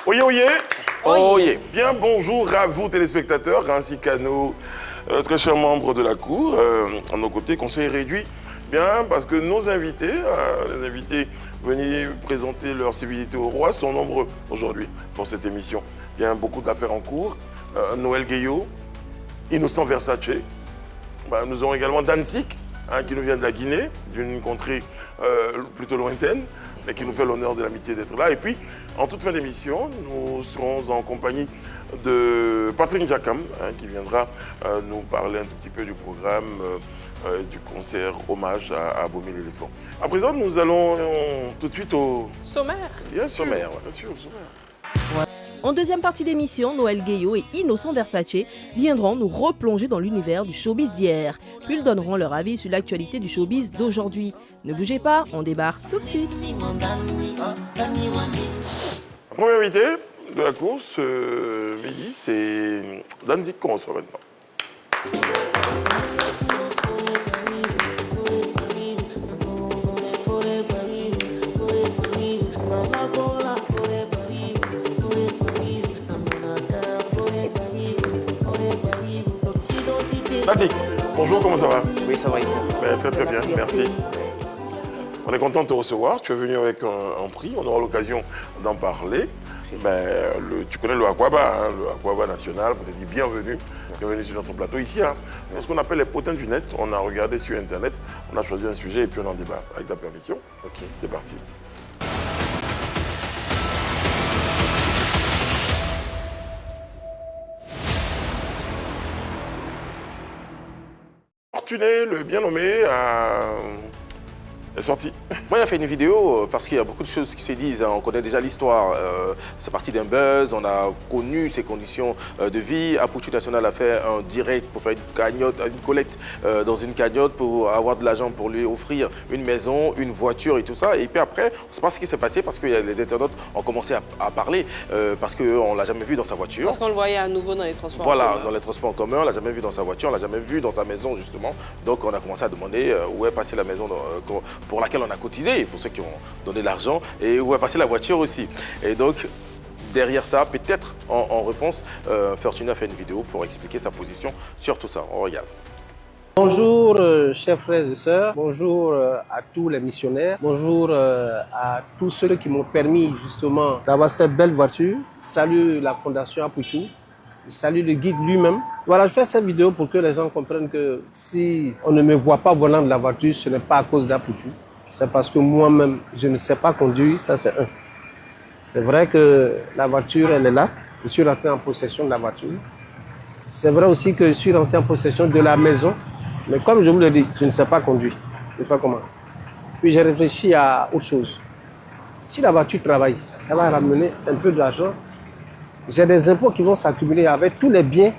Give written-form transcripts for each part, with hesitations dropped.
Oyez, oyez. Oyez. Bien, bonjour à vous téléspectateurs, ainsi qu'à nos très chers membres de la Cour. À nos côtés, conseil réduit. Bien, parce que nos invités, les invités venus présenter leur civilité au roi, sont nombreux aujourd'hui pour cette émission. Bien, beaucoup d'affaires en cours. Noël Guéot, Innocent Versace. Nous aurons également Danzik, qui nous vient de la Guinée, d'une contrée plutôt lointaine, mais qui nous fait l'honneur de l'amitié d'être là. Et puis, en toute fin d'émission, nous serons en compagnie de Patrick Ndiakam, qui viendra nous parler un tout petit peu du programme du concert hommage à Abomey l'éléphant. À présent, nous allons tout de suite au... Sommaire. Bien sûr, Sommaire, ouais. bien sûr, au sommaire. En deuxième partie d'émission, Noël Guéot et Innocent Versace viendront nous replonger dans l'univers du showbiz d'hier. Puis ils donneront leur avis sur l'actualité du showbiz d'aujourd'hui. Ne bougez pas, on débarque tout de suite. Le premier invité de la course, midi, c'est Danzik qu'on reçoit maintenant. Danzik, bonjour, comment ça va? Oui, ça va. Très très bien, merci. On est content de te recevoir. Tu es venu avec un prix, on aura l'occasion d'en parler. Tu connais le Aquaba, le Aquaba national, on te dit bienvenue, bienvenue sur notre plateau ici. Ce qu'on appelle les potins du net, on a regardé sur Internet, on a choisi un sujet et puis on en débat. Avec ta permission, Ok. C'est parti. Fortuné, le bien nommé, est sorti. Moi, il a fait une vidéo parce qu'il y a beaucoup de choses qui se disent. On connaît déjà l'histoire. C'est parti d'un buzz. On a connu ses conditions de vie. Apoutu National a fait un direct pour faire une cagnotte, une collecte dans une cagnotte pour avoir de l'argent pour lui offrir une maison, une voiture et tout ça. Et puis après, on ne sait pas ce qui s'est passé parce que les internautes ont commencé à parler parce qu'on ne l'a jamais vu dans sa voiture. Parce qu'on le voyait à nouveau dans les transports en Voilà, commun. dans les transports en commun, on ne l'a jamais vu dans sa voiture, on ne l'a jamais vu dans sa maison justement. Donc on a commencé à demander où est passée la maison pour laquelle on a cotisé, pour ceux qui ont donné l'argent, et où est passée la voiture aussi. Et donc derrière ça, peut-être en réponse, Fortuné a fait une vidéo pour expliquer sa position sur tout ça. On regarde. Bonjour, chers frères et sœurs. Bonjour à tous les missionnaires. Bonjour à tous ceux qui m'ont permis justement d'avoir cette belle voiture. Salut la Fondation Apoutu. Salut le guide lui-même. Voilà, je fais cette vidéo pour que les gens comprennent que si on ne me voit pas volant de la voiture, ce n'est pas à cause d'Apoutu. C'est parce que moi-même, je ne sais pas conduire, ça c'est un. C'est vrai que la voiture, elle est là. Je suis rentré en possession de la voiture. C'est vrai aussi que je suis rentré en possession de la maison. Mais comme je vous le dis, je ne sais pas conduire. Je fais comment? Puis j'ai réfléchi à autre chose. Si la voiture travaille, elle va ramener un peu d'argent. J'ai des impôts qui vont s'accumuler avec tous les biens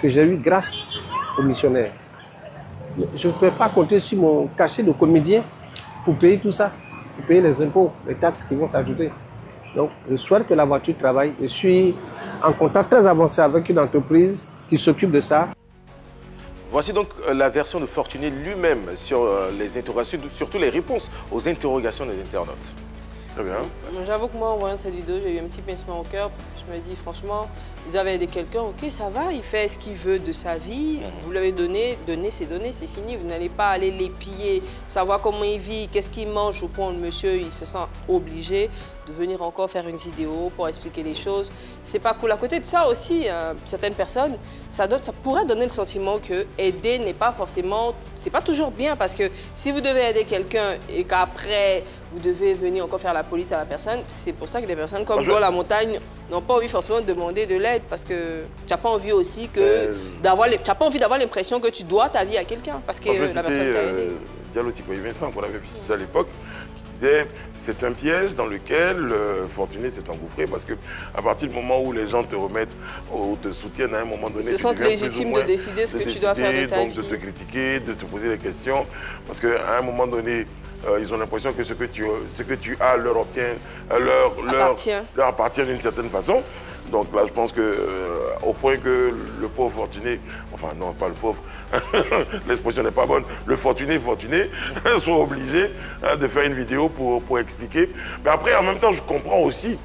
que j'ai eus grâce aux missionnaires. Je ne peux pas compter sur mon cachet de comédien pour payer tout ça, pour payer les impôts, les taxes qui vont s'ajouter. Donc, je souhaite que la voiture travaille. Je suis en contact très avancé avec une entreprise qui s'occupe de ça. Voici donc la version de Fortuné lui-même sur les interrogations, surtout les réponses aux interrogations des internautes. Très bien. J'avoue que moi, en voyant cette vidéo, j'ai eu un petit pincement au cœur parce que je me dis, franchement, vous avez aidé quelqu'un, ok, ça va, il fait ce qu'il veut de sa vie, vous l'avez donné, c'est donné, c'est fini. Vous n'allez pas aller l'épier, savoir comment il vit, qu'est-ce qu'il mange au point où le monsieur, il se sent obligé de venir encore faire une vidéo pour expliquer les choses. C'est pas cool. À côté de ça aussi, certaines personnes, ça pourrait donner le sentiment que aider n'est pas forcément, c'est pas toujours bien parce que si vous devez aider quelqu'un et qu'après vous devez venir encore faire la police à la personne, c'est pour ça que des personnes comme Joe La Montagne n'ont pas envie forcément de demander de l'aide parce que tu n'as pas envie aussi que tu n'as pas envie d'avoir l'impression que tu dois ta vie à quelqu'un parce que la personne t'a aidé. Diallo Tipoy Vincent qu'on avait vu à l'époque. C'est un piège dans lequel Fortuné s'est engouffré parce que à partir du moment où les gens te remettent ou te soutiennent à un moment donné, ils se sentent légitimes de décider ce que tu dois faire de ta vie. Donc de te critiquer, de te poser des questions parce qu'à un moment donné, ils ont l'impression que ce que tu as leur appartient d'une certaine façon. Donc là, je pense que au point que le pauvre fortuné, enfin non, pas le pauvre, l'expression n'est pas bonne, le fortuné soit obligé de faire une vidéo pour expliquer. Mais après, en même temps, je comprends aussi,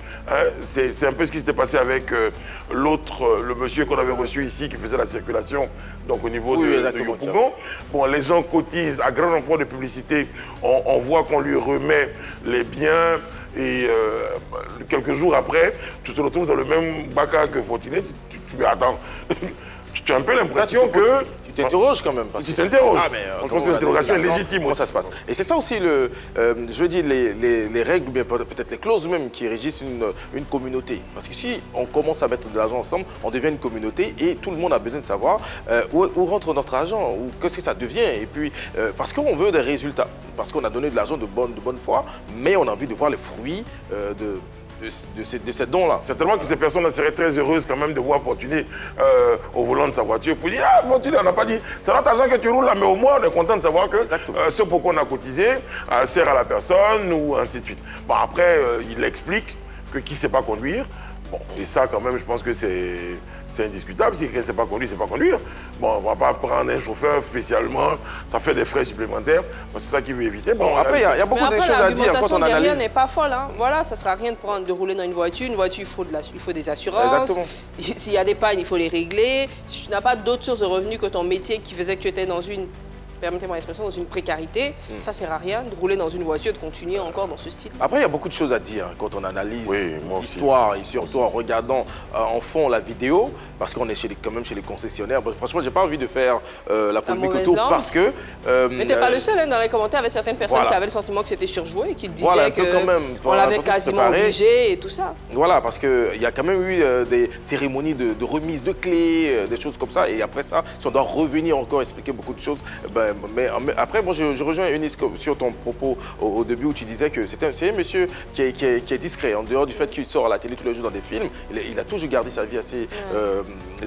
c'est un peu ce qui s'était passé avec l'autre, le monsieur qu'on avait reçu ici, qui faisait la circulation, donc au niveau de Yopougon. Bon, les gens cotisent à grand renfort de publicité, on voit qu'on lui remet les biens, et quelques jours après, tu te retrouves dans le même bac que Fortuné, tu attends. Tu as un peu l'impression que... Tu t'interroges quand même. Tu t'interroges. Ah, mais je pense que l'interrogation est légitime. Comment ça se passe? Et c'est ça aussi, je veux dire, les règles, ou bien peut-être les clauses même qui régissent une communauté. Parce que si on commence à mettre de l'argent ensemble, on devient une communauté et tout le monde a besoin de savoir où rentre notre argent, ou qu'est-ce que ça devient. Et puis, parce qu'on veut des résultats, parce qu'on a donné de l'argent de bonne foi, mais on a envie de voir les fruits de ces dons-là. Certainement que ces personnes seraient très heureuses quand même de voir Fortuné au volant de sa voiture pour dire « Ah, Fortuné, on n'a pas dit, c'est notre argent que tu roules là, mais au moins on est content de savoir que ce pour quoi on a cotisé sert à la personne ou ainsi de suite. » Bon, après, il explique que qui ne sait pas conduire, bon, et ça quand même, je pense que c'est indiscutable. Si quelqu'un ne sait pas conduire, c'est pas conduire. Bon, on ne va pas prendre un chauffeur spécialement, ça fait des frais supplémentaires. C'est ça qu'il veut éviter. Bon, après, il y a beaucoup de choses à dire quand on analyse. L'argumentation n'est pas folle. Hein. Voilà, ça ne sert à rien de rouler dans une voiture. Une voiture, il faut des assurances. Exactement. S'il y a des pannes, il faut les régler. Si tu n'as pas d'autres sources de revenus que ton métier qui faisait que tu étais dans une... permettez-moi l'expression, dans une précarité, ça sert à rien de rouler dans une voiture, de continuer encore dans ce style. Après, il y a beaucoup de choses à dire quand on analyse l'histoire et surtout en regardant en fond la vidéo, parce qu'on est quand même chez les concessionnaires. Bon, franchement, j'ai pas envie de faire la polémique autour parce que... mais t'es pas le seul, hein, dans les commentaires, il y avait certaines personnes qui avaient le sentiment que c'était surjoué, qui disaient qu'on l'avait quasiment obligé et tout ça. Voilà, parce qu'il y a quand même eu des cérémonies de remise de clés, des choses comme ça, et après ça, si on doit revenir encore expliquer beaucoup de choses, mais après, moi, je rejoins Eunice sur ton propos au début où tu disais que c'est un monsieur qui est discret. En dehors du fait qu'il sort à la télé tous les jours dans des films, il a toujours gardé sa vie assez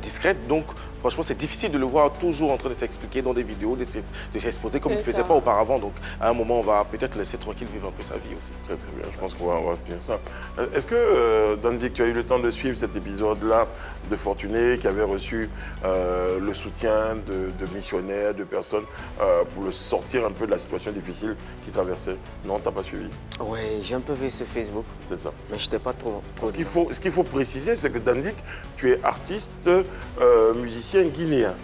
discrète. Donc, franchement, c'est difficile de le voir toujours en train de s'expliquer dans des vidéos, de s'exposer comme il ne faisait pas auparavant. Donc, à un moment, on va peut-être laisser tranquille vivre un peu sa vie aussi. Très, très bien. Je pense qu'on va tenir ça. Est-ce que, Danzik, tu as eu le temps de suivre cet épisode-là de Fortuné qui avait reçu le soutien de missionnaires, de personnes pour le sortir un peu de la situation difficile qu'il traversait? Non, tu n'as pas suivi? Oui, j'ai un peu vu sur Facebook. C'est ça. Mais je n'étais pas trop ce qu'il faut préciser, c'est que Danzik, tu es artiste, musicien guinéen.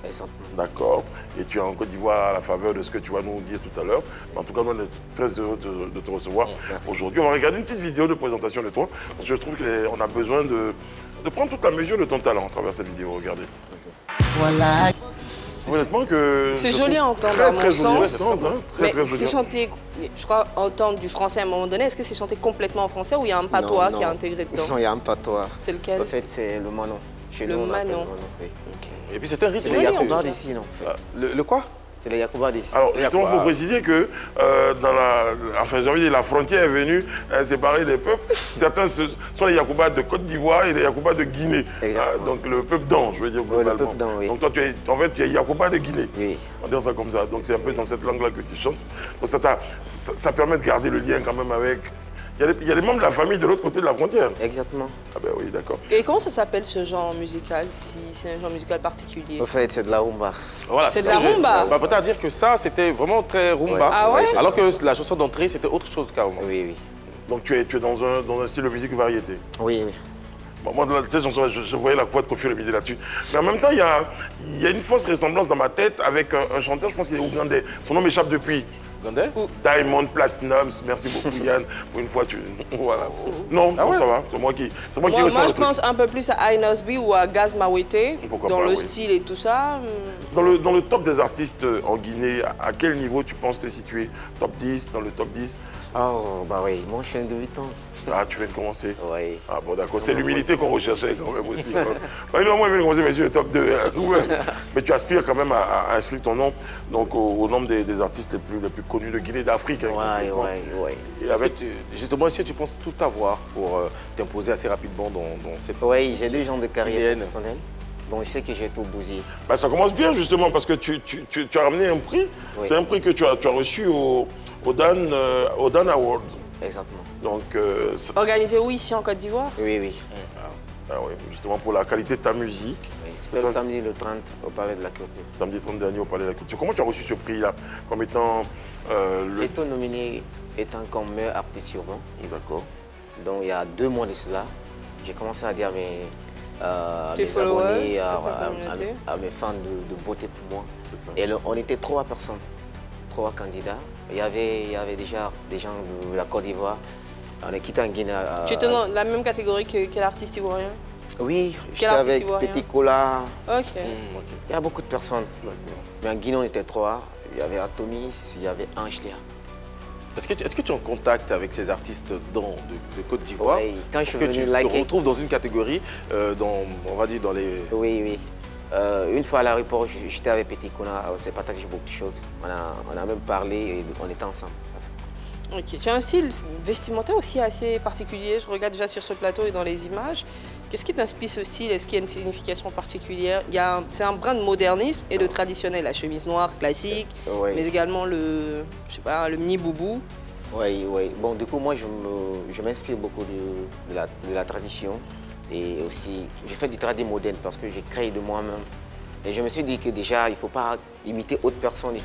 Exactement. D'accord. Et tu es en Côte d'Ivoire à la faveur de ce que tu vas nous dire tout à l'heure. En tout cas, nous, on est très heureux de te recevoir aujourd'hui. On va regarder une petite vidéo de présentation de toi. Parce que je trouve qu'on a besoin de prendre toute la mesure de ton talent à travers cette vidéo. Regardez. Voilà. Honnêtement que... C'est joli à entendre, à mon sens. Mais c'est chanté, je crois, entendre du français à un moment donné. Est-ce que c'est chanté complètement en français ou il y a un patois qui est intégré dedans? Non, il y a un patois. C'est lequel? En fait, c'est le manon. Le manon. Oui. Okay. Et puis c'est un rythme. C'est les Yacouba d'ici, non? Le quoi? C'est les Yacouba d'ici. Alors, justement, il faut préciser que la frontière est venue séparer les peuples. Certains sont les Yacouba de Côte d'Ivoire et les Yacouba de Guinée. Donc le peuple d'An, je veux dire globalement. Le peuple d'An, oui. Donc toi, tu es Yacouba de Guinée. Oui. On dit ça comme ça. Donc c'est un peu dans cette langue-là que tu chantes. Donc ça permet de garder le lien quand même avec... Il y a des membres de la famille de l'autre côté de la frontière. Exactement. Ah ben oui, d'accord. Et comment ça s'appelle ce genre musical, si c'est un genre musical particulier? En fait, c'est de la rumba. Voilà, c'est de la rumba. On peut dire que ça, c'était vraiment très rumba. Ah ouais? Alors que la chanson d'entrée, c'était autre chose carrément. Oui, oui. Donc tu es dans un style de musique variété. Oui, oui. Bon, moi, tu sais, je voyais la voix de Koffi Olomide là-dessus. Mais en même temps, il y a une fausse ressemblance dans ma tête avec un chanteur, je pense qu'il est ougandais. Son nom m'échappe depuis. Ougandais? Diamond Platinum. Merci beaucoup, Yann. Pour une fois, voilà. Non, ça va. C'est moi qui Moi, je pense un peu plus à Inosby ou à Gaz Mawete, dans le style et tout ça. Dans le top des artistes en Guinée, à quel niveau tu penses te situer? Top 10, dans le top 10? Oh, bah oui, moi je suis un débutant. Ah, tu viens de commencer? Oui. Ah bon, d'accord. C'est l'humilité qu'on recherchait quand même aussi. Moi, il vient de commencer, mais sur le top 2. Mais tu aspires quand même à inscrire ton nom donc, au nombre des artistes les plus connus de Guinée, d'Afrique. Oui. Justement, est-ce que tu penses tout avoir pour t'imposer assez rapidement dans cette... Oui, j'ai 2 ans de carrière professionnelle. Bon, je sais que j'ai tout bousillé. Bah, ça commence bien justement parce que tu as ramené un prix. Oui. C'est un prix que tu as reçu au Dan Award. Exactement. Donc, organisé où, ici en Côte d'Ivoire? Oui, oui. Ah oui, justement pour la qualité de ta musique. Oui, c'était le samedi le 30 au Palais de la Culture. Samedi 30 dernier au Palais de la Culture. Comment tu as reçu ce prix-là comme étant J'ai été nominé étant comme meilleur artiste urbain. D'accord. Donc il y a 2 mois de cela, j'ai commencé à dire à mes followers, abonnés, ta à mes fans de voter pour moi. C'est ça. Et on était 3 personnes, 3 candidats. Il y avait déjà des gens de la Côte d'Ivoire. On est quitté en Guinée. Tu étais dans la même catégorie que l'artiste ivoirien? Oui, j'étais artiste avec ivoirien? Petit Cola. Ok. Il y a beaucoup de personnes. D'accord. Mais en Guinée, on était 3. Il y avait Atomis, il y avait Angelia. Est-ce que tu es en contact avec ces artistes de Côte d'Ivoire? Oui, quand je suis que venu tu te liker. retrouves dans une catégorie, on va dire dans les... Oui. Une fois à l'aéroport, j'étais avec Petit Cola, on s'est partagé beaucoup de choses. On a même parlé et on était ensemble. Ok. Tu as un style vestimentaire aussi assez particulier. Je regarde déjà sur ce plateau et dans les images. Qu'est-ce qui t'inspire ce style? Est-ce qu'il y a une signification particulière? C'est un brin de modernisme et de traditionnel. La chemise noire classique, Oui. mais également le mini boubou. Oui. Bon, du coup, moi, je m'inspire beaucoup de la tradition. Et aussi, j'ai fait du tradi moderne parce que j'ai créé de moi-même. Et je me suis dit que déjà, il ne faut pas imiter autre personne. Il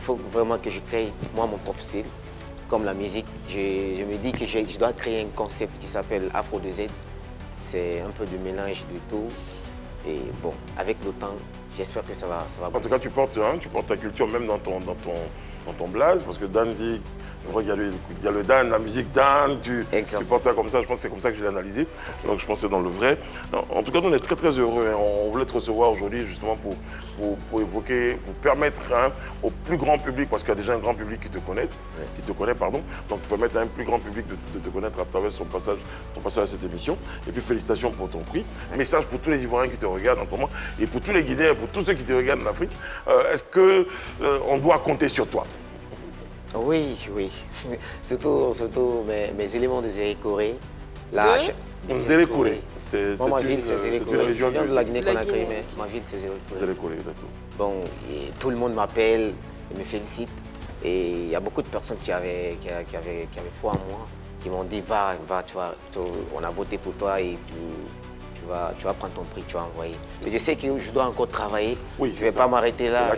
faut vraiment que je crée, moi, mon propre style. Comme la musique, je me dis que je dois créer un concept qui s'appelle Afro 2Z. C'est un peu de mélange de tout. Et bon, avec le temps, j'espère que ça va En tout cas, tu portes ta culture même dans ton blaze, parce que Danzig, je vois qu'il y a le Dan, la musique Dan, tu portes ça comme ça, je pense que c'est comme ça que je l'ai analysé. Okay. Donc je pense que c'est dans le vrai. En tout cas, nous, on est très très heureux. Hein. On voulait te recevoir aujourd'hui justement pour évoquer, pour permettre au plus grand public, parce qu'il y a déjà un grand public qui te connaît, donc permettre à un plus grand public de te connaître à travers ton passage à cette émission. Et puis félicitations pour ton prix. Message pour tous les Ivoiriens qui te regardent en ce moment, et pour tous les Guinéens, pour tous ceux qui te regardent en Afrique. Est-ce qu'on doit compter sur toi? Oui. Surtout mes éléments de Zéré Corée. Zéré Corée. Moi, ma ville, c'est Zéré Corée. Je viens de la Guinée-Conakry, mais ma ville, c'est Zéré Corée. Zéré Corée, d'accord. Bon, tout le monde m'appelle et me félicite. Et il y a beaucoup de personnes qui avaient foi en moi, qui m'ont dit va, on a voté pour toi et tu vas prendre ton prix, tu vas envoyer. Mais je sais que je dois encore travailler, oui, je ne vais pas m'arrêter là.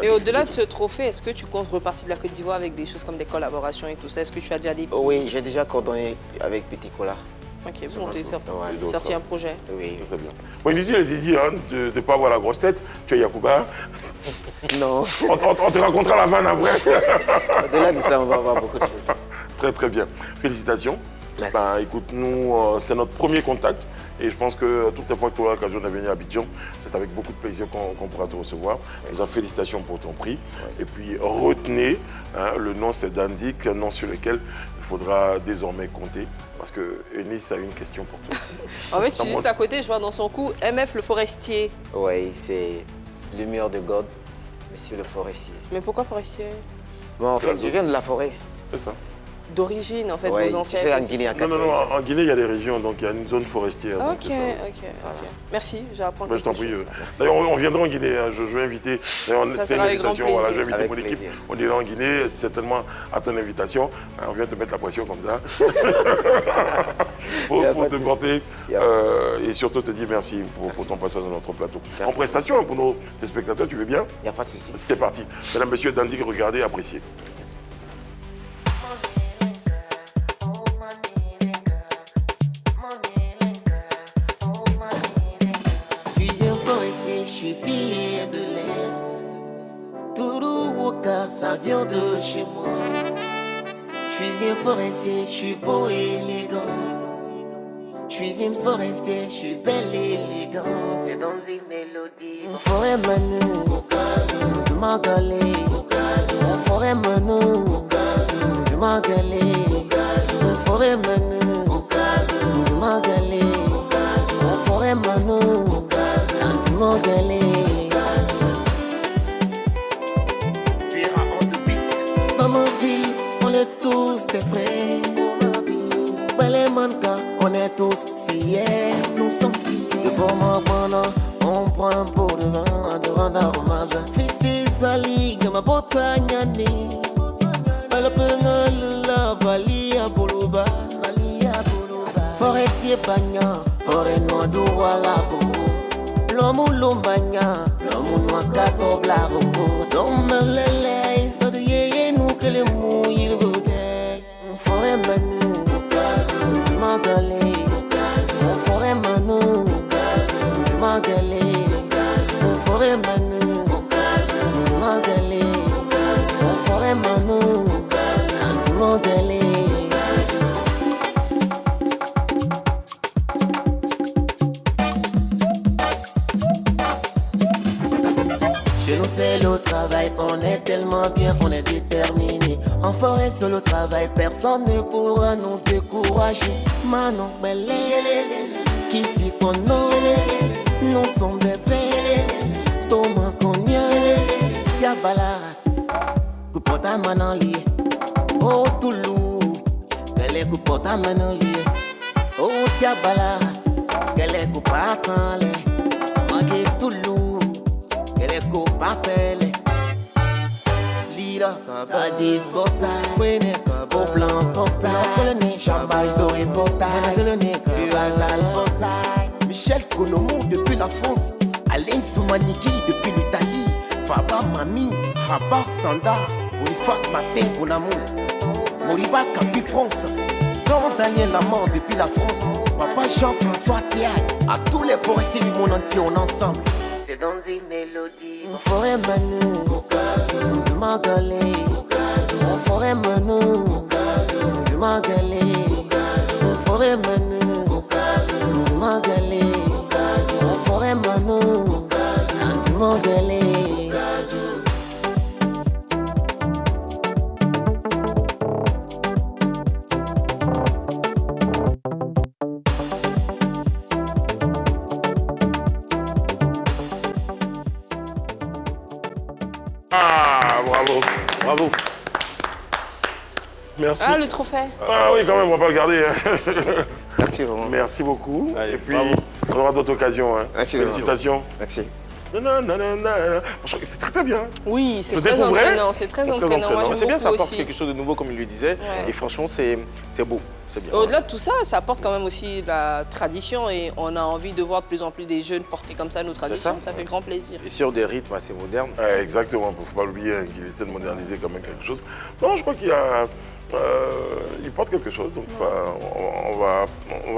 Et au-delà de ce trophée, est-ce que tu comptes repartir de la Côte d'Ivoire avec des choses comme des collaborations et tout ça? Est-ce que tu as déjà des pistes? Oui, j'ai déjà coordonné avec Petit Cola. Ok, vous montez sorti un projet. Oui. Très bien. Bon, il est dit de ne pas avoir la grosse tête. Tu es Yacouba. Non. On te racontera la vanne après. Au-delà de ça, on va avoir beaucoup de choses. Très très bien. Félicitations. Écoute, nous, c'est notre premier contact et je pense que toutes les fois que tu auras l'occasion de venir à Abidjan, c'est avec beaucoup de plaisir qu'on pourra te recevoir. Déjà, félicitations pour ton prix. Et puis, retenez, le nom c'est Danzig, un nom sur lequel il faudra désormais compter parce que Eunice a une question pour toi. En fait, je suis juste à côté, je vois dans son cou MF le forestier. Oui, c'est Lumière de God, Monsieur le forestier. Mais pourquoi forestier? Bon, en fait, je viens de la forêt. C'est ça. D'origine, en fait, ouais, vos ancêtres. Tu sais, en Guinée, non, en Guinée, il y a des régions, donc il y a une zone forestière. Ok. Merci, j'apprends quelque chose. Je t'en prie. D'ailleurs, on viendra en Guinée, je vais inviter. C'est une invitation, voilà, je vais inviter mon équipe. On ira en Guinée, certainement à ton invitation. On vient te mettre la pression comme ça. pour te porter et surtout te dire merci pour ton passage dans notre plateau. En prestation, pour nos téléspectateurs, tu veux bien? Il n'y a pas de souci. C'est parti. Mesdames, messieurs, Danzig, regardez, appréciez. Je suis fier de l'être. Tourouka, ça vient de chez moi. Je suis un forestier, je suis beau et élégant. Je suis une forestier, je suis belle et élégante. C'est dans une mélodie. Forêt Manu, je m'engalais. Forêt Manu, je m'engalais. Forêt Manu, je m'engalais. Forêt Manu. Dans ma vie, on est tous des frères. Les mangas, on est tous fiers. Nous sommes fiers. De bon moment, on prend un pot de vin, de rendre hommage. Fils des saligs, ma botagnani. Balapena, la valia boloba. Forestier Bagnan. forêt noire du roi labo. L'homme lombanya, l'homme noir kato blaro. L'homme lele, il faut yé nous que les mous il veut. Forêt manu, Magalé, forêt manu, Magalé, forêt manu, Magalé, forêt manu, Magalé. Chez nous c'est le travail, on est tellement bien, on est déterminé. En forêt c'est le travail, personne ne pourra nous décourager. Manon Belé, qui s'y connaît, nous sommes des frères. Thomas Cognac, Tiabala, Coupota Manoli, oh Toulou, qu'elle est Coupota Manoli, oh Tiabala, qu'elle est Coupata, Magé Toulou. Keleko papele Lira Adis bota Wene Au plan bota Kolone Chambay Doré bota Kolone Uazal bota Michel Konomou depuis la France Alain Soumaniki depuis l'Italie Faba Mami Rabar Standard Boniface Matin Bon amour Moriba Capi France Don Daniel Lamont depuis la France Papa Jean-François Théâtre À tous les forestiers du monde entier on est ensemble. C'est dans une mélodie. Forêt manu, Magalé, forêt manu, Magalé, forêt manu, Magalé, forêt manu, Magalé. Ah, bravo. Bravo. Merci. Ah, le trophée. Ah oui, quand même, on va pas le garder. Hein. Merci vraiment. Merci beaucoup. Allez, et puis, bravo. on aura d'autres occasions. Hein. Merci, Félicitations. Merci. Non, non, non, non, non. C'est très très bien. Oui, c'est C'était très pour vrai? entraînant. C'est très C'est très entraînant. Moi, entraînant. j'aime C'est bien, ça beaucoup apporte aussi. quelque chose de nouveau, comme il le disait. Ouais. Et franchement, c'est beau. C'est bien. Au-delà de tout ça, ça apporte quand même aussi la tradition et on a envie de voir de plus en plus des jeunes porter comme ça nos traditions. Ça fait grand plaisir. Et sur des rythmes assez modernes. Exactement, il ne faut pas l'oublier hein, qu'il essaie de moderniser quand même quelque chose. Non, je crois qu'il y a, il porte quelque chose, donc on va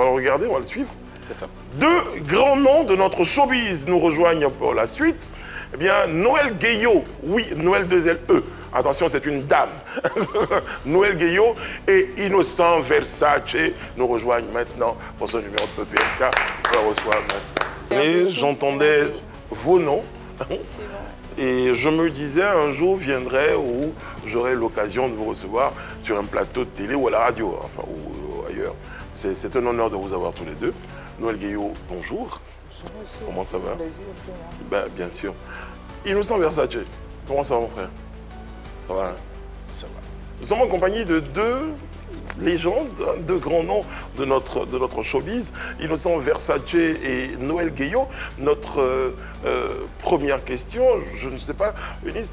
le regarder, on va le suivre. C'est ça. Deux grands noms de notre showbiz nous rejoignent pour la suite. Eh bien, Noël Guéillot, oui, Noël 2LE. Attention, c'est une dame. Noël Guéillot et Innocent Versace nous rejoignent maintenant pour ce numéro de PPMK. On le reçoit maintenant. Et j'entendais vos noms. C'est bon. Et je me disais, un jour viendrait où j'aurai l'occasion de vous recevoir sur un plateau de télé ou à la radio, enfin, ou ailleurs. C'est un honneur de vous avoir tous les deux. Noël Guéillot, bonjour. Comment ça va? Ben, bien sûr. Innocent Versace, comment ça va mon frère? Ça va, hein? Ça va. Nous sommes en compagnie de deux légendes, deux grands noms de notre showbiz, Innocent Versace et Noël Guéillot. Notre première question, je ne sais pas, Eunice.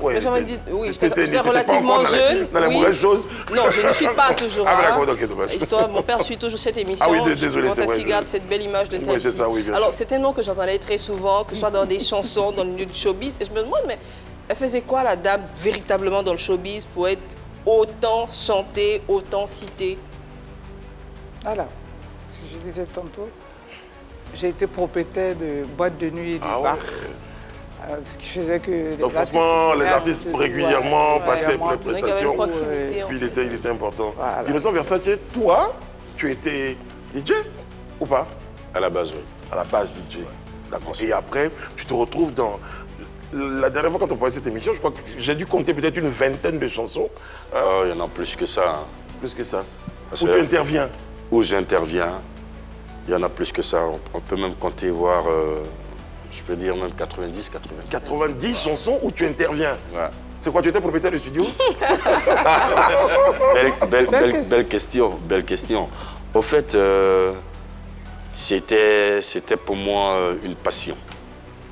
Ouais, J'aurais dit, oui, t'étais j'étais pas relativement encore jeune. Dans la oui. mauvaise chose. Non, je ne suis pas toujours. Ah, hein. d'accord, ok, dommage. Histoire, mon père suit toujours cette émission. Ah oui, désolé, c'est Parce vrai. qu'il garde cette belle image de sa Oui, vie. c'est ça, oui, bien Alors, sûr. c'est un nom que j'entendais très souvent, que ce soit dans des chansons, dans le milieu du showbiz. Et je me demande, mais elle faisait quoi, la dame, véritablement dans le showbiz, pour être autant chantée, autant citée? Voilà, ce que je disais tantôt, j'ai été propriétaire de boîtes de nuit et de Ah ouais. bar. Ce qui faisait que Donc franchement, les artistes régulièrement passaient pour les Donc, il y avait une prestations. proximité. en Puis fait. il était important. Voilà. Innocent Versace, toi, tu étais DJ ou pas? À la base, oui. À la base DJ. D'accord. Et après, tu te retrouves dans... La dernière fois quand on parlait de cette émission, je crois que j'ai dû compter peut-être une vingtaine de chansons. Oh, il y en a plus que ça. Hein. Plus que ça. Parce Où que- tu interviens. Où j'interviens, il y en a plus que ça. On peut même compter, voir, je peux dire même 90, 90. 90 chansons où tu interviens. Ouais. C'est quoi, tu étais propriétaire du studio? Belle question, belle question. Au fait, c'était pour moi une passion.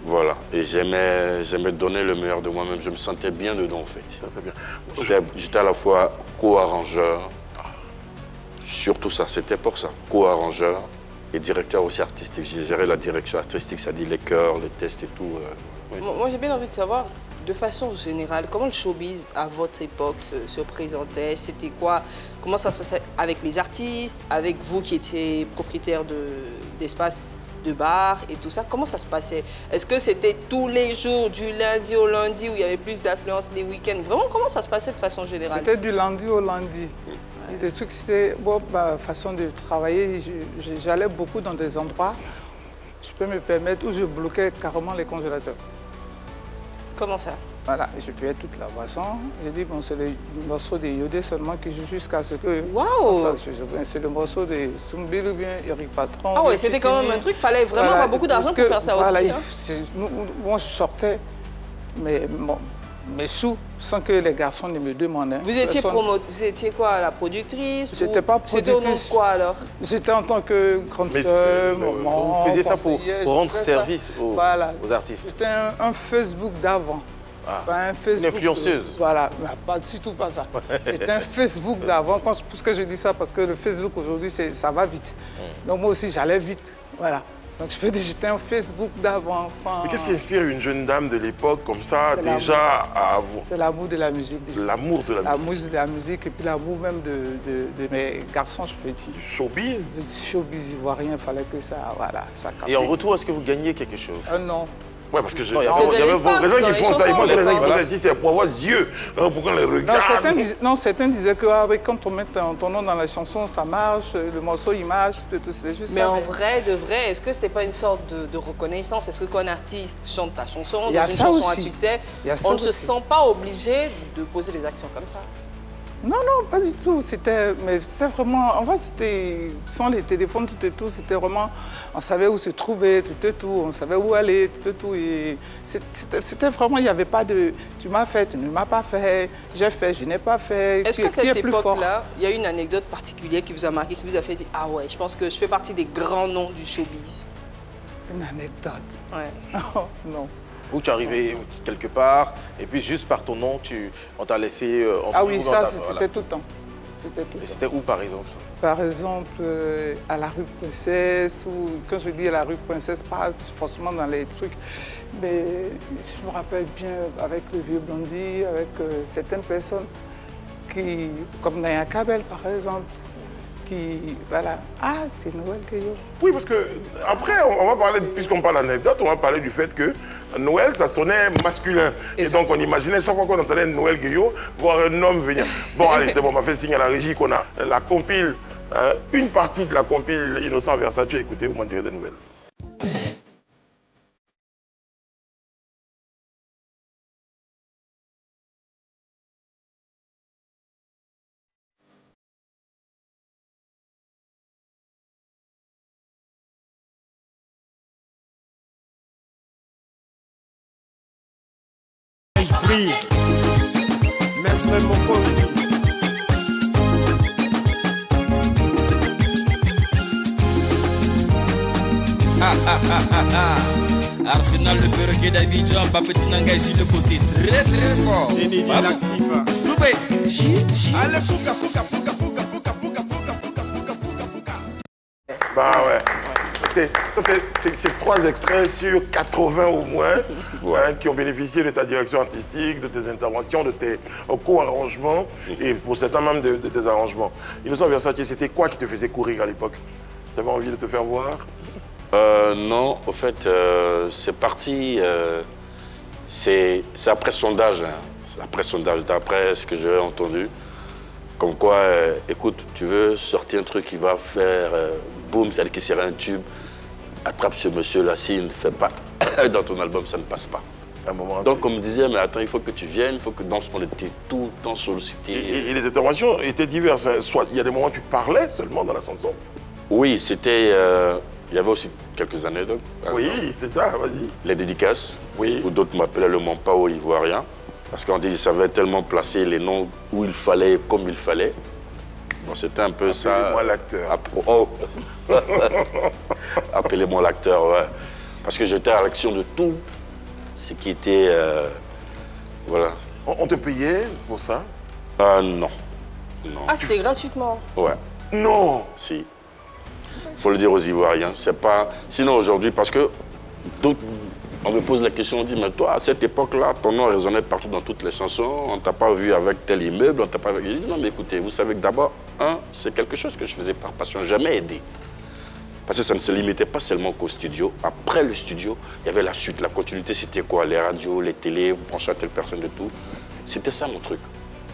Voilà. Et j'aimais donner le meilleur de moi-même. Je me sentais bien dedans, en fait. Très bien. J'étais à la fois co-arrangeur, surtout ça, c'était pour ça, co-arrangeur, et directeur aussi artistique. J'ai géré la direction artistique, c'est-à-dire les chœurs, les tests et tout. Oui. Moi, j'ai bien envie de savoir, de façon générale, comment le showbiz à votre époque se présentait? C'était quoi? Comment ça se passait avec les artistes, avec vous qui étiez propriétaire d'espaces de bar et tout ça? Comment ça se passait? Est-ce que c'était tous les jours, du lundi au lundi, où il y avait plus d'affluence les week-ends? Vraiment, comment ça se passait de façon générale? C'était du lundi au lundi. Et le truc, c'était, bon, ma façon de travailler, j'allais beaucoup dans des endroits, je peux me permettre, où je bloquais carrément les congélateurs. Comment ça? Voilà, je buvais toute la boisson. J'ai dit, bon, c'est le morceau de Yodé seulement qui joue jusqu'à ce que... Waouh! C'est le morceau de Soumbir ou bien Eric Patron. Ah ouais, c'était quand même un truc, il fallait vraiment avoir beaucoup d'argent pour faire ça voilà, aussi. Hein. Moi, je sortais, mais bon, mes sous, sans que les garçons ne me demandent. Vous étiez vous étiez quoi, la productrice? J'étais pas productrice. C'était au nom de quoi alors? J'étais en tant que grande sœur, maman. Vous faisiez ça pour rendre service aux artistes? C'était un Facebook d'avant. Ah, pas un Facebook, une influenceuse. Voilà, pas du tout pas ça. C'était un Facebook d'avant. Pourquoi je dis ça? Parce que le Facebook aujourd'hui, ça va vite. Donc moi aussi, j'allais vite. Voilà. Donc je peux dire, j'étais un Facebook d'avant. Mais qu'est-ce qui inspire une jeune dame de l'époque comme ça, déjà à vous? C'est l'amour de la musique. Déjà. L'amour de la musique. L'amour de la musique et puis l'amour même de mes garçons, je peux dire. Du showbiz? Du showbiz ivoirien, il fallait que ça, voilà, ça capte. Et en retour, est-ce que vous gagnez quelque chose? Non. Ouais, parce que il y avait vos raisins qui font ça. Moi, les gens qui font ça ici, c'est pour avoir des yeux. Pourquoi on les regarde? Certains disaient que quand on met ton nom dans la chanson, ça marche, le morceau, il marche, tout c'est juste ça. Mais en vrai, de vrai, est-ce que c'était pas une sorte de reconnaissance? Est-ce que quand un artiste chante ta chanson, dans une chanson à succès, on ne se sent pas obligé de poser des actions comme ça? Non, pas du tout. C'était vraiment... En fait, c'était sans les téléphones, tout et tout. C'était vraiment... On savait où se trouver, tout et tout. On savait où aller, tout et tout. Et c'était vraiment... Il n'y avait pas de... Tu m'as fait, tu ne m'as pas fait. J'ai fait, je n'ai pas fait. Est-ce qu'à cette époque-là, il y a une anecdote particulière qui vous a marqué, qui vous a fait dire « Ah ouais, je pense que je fais partie des grands noms du showbiz ». Une anecdote? Ouais. Non. Où tu es arrivé quelque part, et puis juste par ton nom, on t'a laissé... Ah oui, ça, c'était tout le temps. Et c'était où, par exemple? Par exemple, à la rue Princesse, ou quand je dis à la rue Princesse, pas forcément dans les trucs, mais je me rappelle bien avec le vieux Blondie, avec certaines personnes qui, comme Naya Kabel, par exemple, qui, voilà, ah, c'est Noël Gueyo. Oui, parce que après, on va parler, puisqu'on parle d'anecdote, on va parler du fait que Noël, ça sonnait masculin. Et donc, on imaginait chaque fois qu'on entendait Noël Gueyo, voir un homme venir. Bon, allez, c'est bon, on m'a fait signe à la régie qu'on a la compile, une partie de la compile Innocent Versace. Écoutez, vous m'en direz des nouvelles. Mesme Mokosi. Arsenal, le perroquet d'Abidjan, Papeti Nanga ici le côté très très fort. Enidi l'actif. Doubé. Allez, fouka, fouka, fouka, fouka, fouka, fouka, fouka, fouka, fouka, fouka. Bah ouais. Ça, c'est 3 extraits sur 80 au moins qui ont bénéficié de ta direction artistique, de tes interventions, de tes co-arrangements et pour certains même de tes arrangements. Innocent Versace, c'était quoi qui te faisait courir à l'époque? Tu avais envie de te faire voir? Non, au fait, c'est parti. C'est après sondage. Hein. Après sondage, d'après ce que j'ai entendu. Comme quoi, écoute, tu veux sortir un truc qui va faire boum, c'est-à-dire qui sera un tube. Attrape ce monsieur-là, s'il ne fait pas dans ton album, ça ne passe pas. Donc on me disait, mais attends, il faut que tu viennes, il faut que on était tout le temps sollicité. Et les interventions étaient diverses. Hein. Soit il y a des moments où tu parlais seulement dans la chanson. Oui, c'était... il y avait aussi quelques anecdotes. Oui, c'est ça, vas-y. Les dédicaces, oui. Où d'autres m'appelaient le Mampao ivoirien. Parce qu'on dit qu'ils savaient tellement placer les noms où il fallait, comme il fallait. Bon, c'était un peu ça. Appelez-moi l'acteur. Oh. Appelez-moi l'acteur, ouais. Parce que j'étais à l'action de tout ce qui était... voilà. On te payait pour ça? Non. Ah, c'était gratuitement? Ouais. Non. Si. Il faut le dire aux Ivoiriens. C'est pas... Sinon, aujourd'hui, parce que on me pose la question, on dit, mais toi, à cette époque-là, ton nom résonnait partout dans toutes les chansons, on ne t'a pas vu avec tel immeuble, on t'a pas vu... Je dis, non, mais écoutez, vous savez que d'abord, c'est quelque chose que je faisais par passion, jamais aidé. Parce que ça ne se limitait pas seulement qu'au studio. Après le studio, il y avait la suite, la continuité, c'était quoi? Les radios, les télés, vous branchez à telle personne de tout. C'était ça mon truc.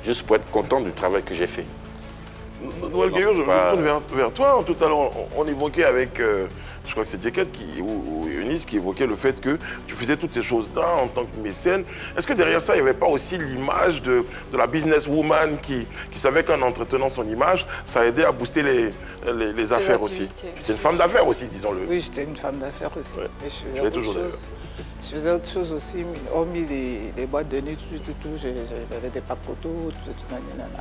Juste pour être content du travail que j'ai fait. Noël Gaillot, je me tourne vers toi. Tout à l'heure, on évoquait avec, je crois que c'est Jacket ou Eunice qui évoquait le fait que tu faisais toutes ces choses-là en tant que mécène. Est-ce que derrière ça, il n'y avait pas aussi l'image de la businesswoman qui savait qu'en entretenant son image, ça aidait à booster les affaires aussi? C'est une femme d'affaires aussi, disons-le. Oui, j'étais une femme d'affaires aussi. Ouais. Mais je faisais autre chose aussi, hormis les boîtes de nuit, tout. J'avais des pacotos, tout.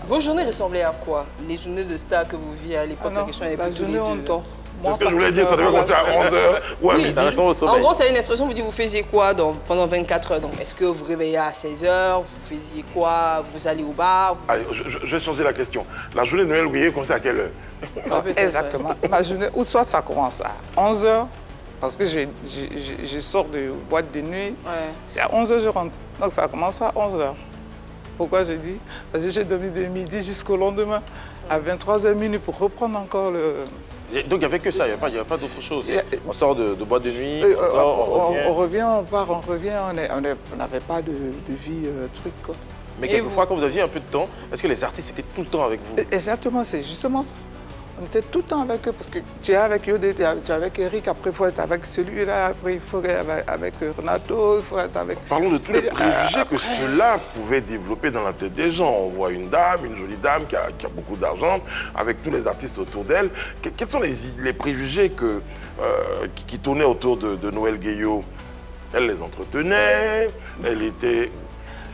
Vos journées ressemblaient à quoi? Les journées de star que vous viviez à l'époque, la question est la plutôt journée, on dort. C'est ce que je voulais dire, ça devait commencer à 11h ou à Oui, midi. en gros, c'est une expression, vous dites, vous faisiez quoi pendant 24 heures? Donc, est-ce que vous vous réveillez à 16h? Vous faisiez quoi? Vous allez au bar? Allez, je vais changer la question. La journée de Noël Gaillot commençait à quelle heure? Exactement. Ma journée, ou soit ça commence à 11h, parce que je sors de boîte de nuit, c'est à 11h je rentre. Donc ça commence à 11h. Pourquoi je dis? Parce que j'ai dormi de midi jusqu'au lendemain, à 23h minuit pour reprendre encore le... Donc il n'y avait que ça, il n'y avait pas d'autre chose. On sort de boîte de nuit, on revient, on part, on revient, on n'avait pas de vie truc quoi. Mais quelquefois, quand vous aviez un peu de temps, est-ce que les artistes étaient tout le temps avec vous? Exactement, c'est justement ça. On était tout le temps avec eux, parce que tu es avec Yodé, tu es avec Eric, après il faut être avec celui-là, après il faut être avec Renato, il faut être avec... Parlons de tous les préjugés que cela pouvait développer dans la tête des gens. On voit une dame, une jolie dame qui a beaucoup d'argent, avec tous les artistes autour d'elle. Quels sont les préjugés qui tournaient autour de Noël Gaillot? Elle les entretenait, elle était...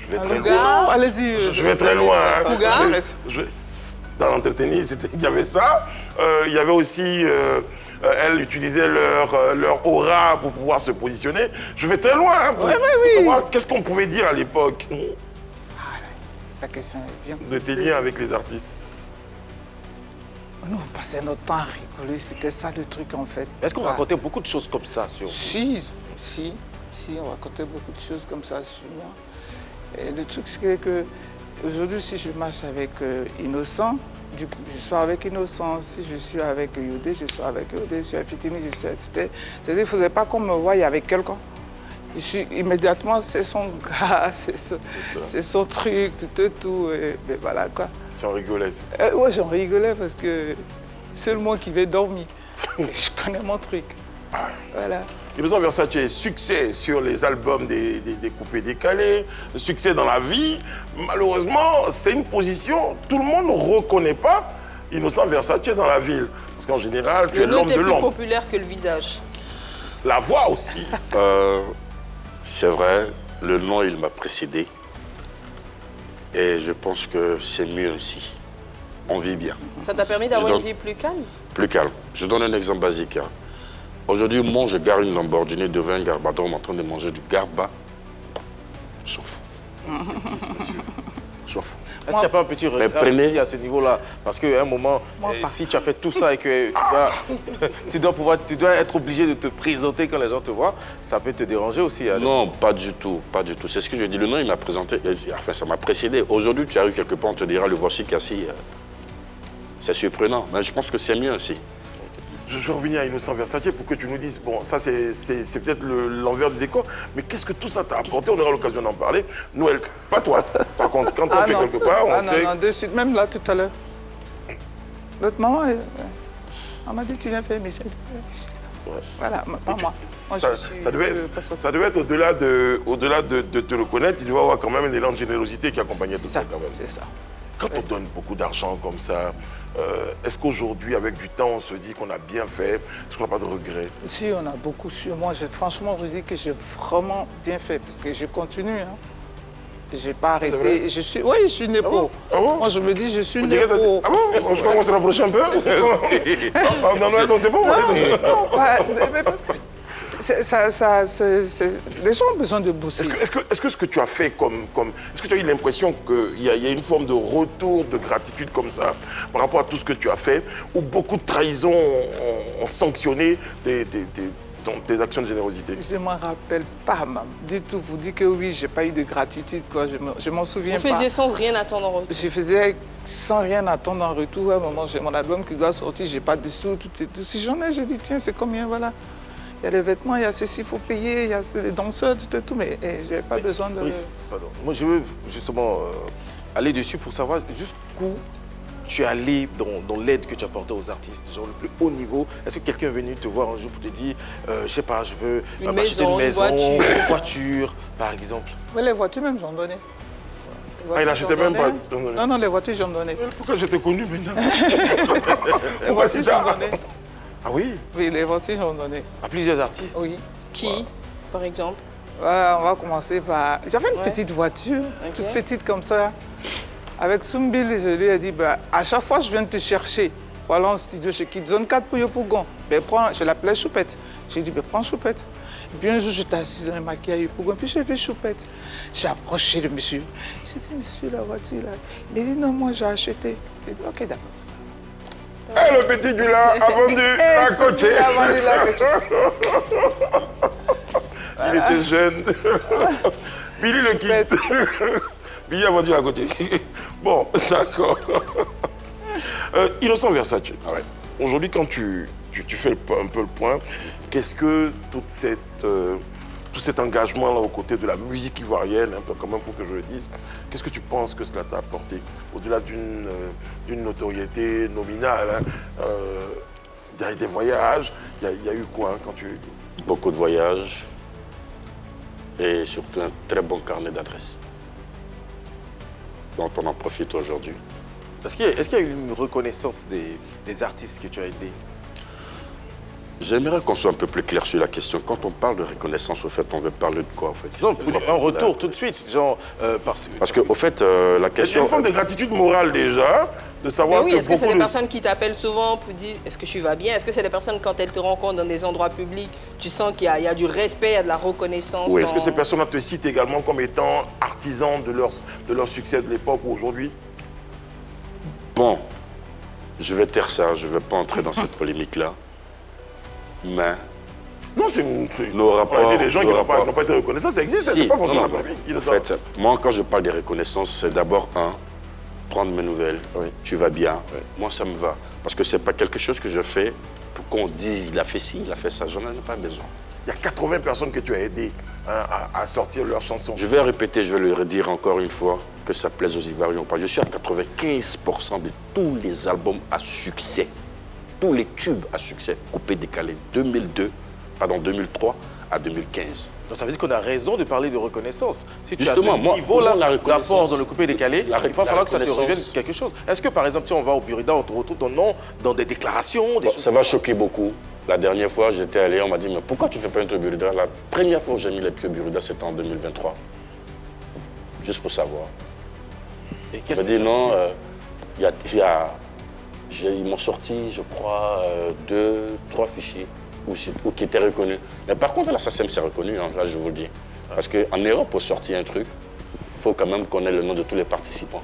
Je vais très loin. Allez-y. Je vais très loin. Dans l'entretenir, il y avait ça. Il y avait aussi, elles utilisaient leur aura pour pouvoir se positionner. Je vais très loin pour savoir qu'est-ce qu'on pouvait dire à l'époque. La question est bien. De tes liens avec les artistes. Nous, on passait notre temps à rigoler, c'était ça le truc en fait. Est-ce qu'on racontait beaucoup de choses comme ça sur vous? Si, on racontait beaucoup de choses comme ça sur moi. Et le truc, c'est que aujourd'hui, si je marche avec Innocent, du coup, je suis avec Innocent. Si je suis avec Yodé, je suis avec Yodé. Je suis avec Fitini, je suis avec... C'est-à-dire qu'il ne faudrait pas qu'on me voie avec quelqu'un. Je suis immédiatement, c'est son gars, c'est son truc, tout. Mais voilà quoi. Tu en rigolais? Oui, j'en rigolais parce que c'est moi qui vais dormir. Je connais mon truc. Voilà. Innocent Versace, succès sur les albums des coupés décalés, succès dans la vie. Malheureusement, c'est une position, tout le monde ne reconnaît pas Innocent Versace dans la ville. Parce qu'en général, tu es l'homme de l'ombre. Le nom était plus populaire que le visage. La voix aussi. C'est vrai, le nom, il m'a précédé. Et je pense que c'est mieux ainsi. On vit bien. Ça t'a permis d'avoir une vie plus calme? Plus calme. Je donne un exemple basique. Aujourd'hui, moi, je gare une Lamborghini devant un garbadome en train de manger du garba. Je s'en fous. Je s'en fous. Est-ce qu'il n'y a pas un petit regret aussi à ce niveau-là? Parce qu'à un moment, si tu as fait tout ça et que tu dois être obligé de te présenter quand les gens te voient, ça peut te déranger aussi. Non, pas du tout, pas du tout. C'est ce que je dis. Le nom, il m'a présenté, enfin, ça m'a précédé. Aujourd'hui, tu arrives quelque part, on te dira, le voici Cassie. C'est surprenant, mais je pense que c'est mieux ainsi. Je vais revenir à Innocent Versace pour que tu nous dises, bon, ça c'est peut-être l'envers du décor, mais qu'est-ce que tout ça t'a apporté? On aura l'occasion d'en parler. Noël, pas toi. Par contre, quand on est quelque part, on sait... Non, de suite, même là, tout à l'heure. L'autre maman, elle m'a dit, tu viens faire Michel. Ouais. Voilà, pas moi. Ça devait être au-delà de te reconnaître, il doit y avoir quand même un élan de générosité qui accompagnait tout ça quand même. C'est ça. Quand on donne beaucoup d'argent comme ça, est-ce qu'aujourd'hui, avec du temps, on se dit qu'on a bien fait? Est-ce qu'on n'a pas de regrets? Si, on a beaucoup sur moi. Franchement, je dis que j'ai vraiment bien fait parce que je continue. Hein. Je n'ai pas arrêté. Je suis népo. Ah bon? Moi, je me dis, je suis népo. Ah bon? Je commence à rapprocher un peu? Non, c'est bon. Non, mais parce que Les gens ont besoin de bosser. Est-ce que ce que tu as fait est-ce que tu as eu l'impression qu'il y a une forme de retour de gratitude comme ça par rapport à tout ce que tu as fait, où beaucoup de trahisons ont sanctionné tes actions de générosité? Je ne m'en rappelle pas, maman. Dites-tout pour dire que oui, je n'ai pas eu de gratitude, quoi. Je m'en souviens pas. Vous faisiez sans rien attendre en retour? Je faisais sans rien attendre en retour. À un moment, j'ai mon album qui doit sortir, je n'ai pas de sous. Si j'en ai, je dis, tiens, c'est combien, voilà. Il y a les vêtements, il y a ceci, il faut payer, il y a les danseurs, tout. Mais je n'avais pas besoin de... Pardon. Moi, je veux justement aller dessus pour savoir jusqu'où tu es allé dans l'aide que tu apportais aux artistes, genre le plus haut niveau. Est-ce que quelqu'un est venu te voir un jour pour te dire, je sais pas, je veux m'acheter une maison, une voiture, par exemple? Oui, les voitures même, j'en donnais. Il n'achetait même pas? Non, les voitures, j'en donnais. Pourquoi j'étais connu maintenant? Les voitures, j'en donnais. Ah oui? Oui, les voitures, j'en donnais. À plusieurs artistes? Oui. Qui, par exemple? Ouais, on va commencer par... J'avais une petite voiture, toute petite comme ça. Avec Sumbil, je lui ai dit, à chaque fois je viens te chercher, voilà en studio chez Kidzone 4 pour Yopougon. Je l'appelais Choupette. J'ai dit, prends Choupette. Et puis un jour, j'étais assise dans le maquillage à Yopougon, puis j'ai vu Choupette. J'ai approché le monsieur. J'ai dit, monsieur, la voiture là. Il m'a dit, non, moi j'ai acheté. J'ai dit, ok, d'accord. Et le petit Gula a vendu la côté. Il était jeune. Billy le quitte. Billy a vendu à côté. Bon, d'accord. Innocent Versace. Ah ouais. Aujourd'hui, quand tu fais un peu le point, qu'est-ce que tout cet engagement-là aux côtés de la musique ivoirienne, un peu quand même, il faut que je le dise, qu'est-ce que tu penses que cela t'a apporté? Au-delà d'une notoriété nominale, hein, il y a des voyages, il y a eu quoi quand tu... Beaucoup de voyages et surtout un très bon carnet d'adresses dont on en profite aujourd'hui. Est-ce qu'il y a eu une reconnaissance des artistes que tu as aidés? J'aimerais qu'on soit un peu plus clair sur la question. Quand on parle de reconnaissance, au fait, on veut parler de quoi, en fait? Non, un retour tout de suite, genre... Parce qu'au fait, la question... Il y a une forme de gratitude morale déjà, de savoir oui, que est-ce que c'est des de... personnes qui t'appellent souvent pour dire est-ce que tu vas bien? Est-ce que c'est des personnes, quand elles te rencontrent dans des endroits publics, tu sens qu'il y a du respect, il y a de la reconnaissance? Oui, est-ce que ces personnes te citent également comme étant artisans de leur succès de l'époque ou aujourd'hui? Bon, je vais taire ça, je ne vais pas entrer dans cette polémique-là. Mais non, c'est nos rapports... des gens qui n'ont pas été reconnaissants, ça existe, si, c'est pas forcément non, la polémique. En fait, moi, quand je parle des reconnaissances, c'est d'abord, prendre mes nouvelles, tu vas bien, moi ça me va. Parce que ce n'est pas quelque chose que je fais pour qu'on dise il a fait ci, il a fait ça, j'en ai pas besoin. Il y a 80 personnes que tu as aidées à sortir leurs chansons. Je vais répéter, je vais le redire encore une fois, que ça plaise aux Ivoiriens. Je suis à 95% de tous les albums à succès, tous les tubes à succès, coupé, décalé, 2003 à 2015. Donc ça veut dire qu'on a raison de parler de reconnaissance. Si tu justement, as ce niveau-là d'apport dans le coupé décalé, il va falloir que ça te revienne quelque chose. Est-ce que par exemple, si on va au Burida, on te retrouve ton nom dans des déclarations, des choses... Ça va choquer beaucoup. La dernière fois, j'étais allé, on m'a dit, mais pourquoi tu ne fais pas un truc au Burida? La première fois où j'ai mis les pieds au Burida, c'était en 2023. Juste pour savoir. Et qu'est-ce que tu as dit? Non, ils m'ont sorti, je crois, 2-3 fichiers ou qui étaient reconnus. Mais par contre, la SACEM s'est reconnue, hein, là je vous le dis. Parce qu'en Europe, pour sortir un truc, il faut quand même connaître le nom de tous les participants.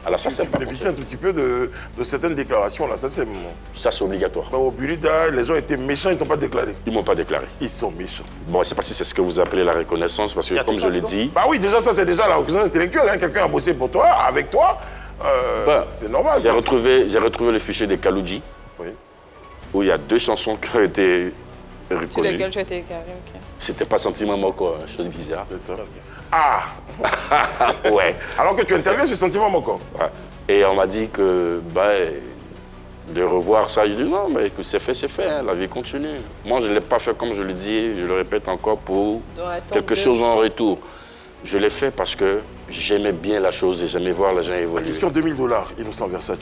À la SACEM, tu bénéficies un tout petit peu de certaines déclarations à la SACEM. Ça, c'est obligatoire. Au Burida, les gens étaient méchants, ils ne t'ont pas déclaré. Ils ne m'ont pas déclaré. Ils sont méchants. Bon, c'est pas si c'est ce que vous appelez la reconnaissance, parce que comme je l'ai dit... Bah oui, déjà ça c'est déjà la reconnaissance intellectuelle. Hein. Quelqu'un a bossé pour toi, avec toi, c'est normal. J'ai retrouvé le fichier des Kaloudji, où il y a 2 chansons qui ont été reconnues. Sur lesquelles tu as été déclaré, ok. C'était pas Sentiment Moko, chose bizarre. C'est ça. Ah ouais. Alors que tu interviens sur Sentiment Moko. Ouais. Et on m'a dit que de revoir ça, je dis non, mais que c'est fait, hein, la vie continue. Moi, je ne l'ai pas fait comme je le dis, je le répète encore, pour quelque chose en retour. Je l'ai fait parce que j'aimais bien la chose et j'aimais voir les gens évoluer. La question $2000, Innocent Versace.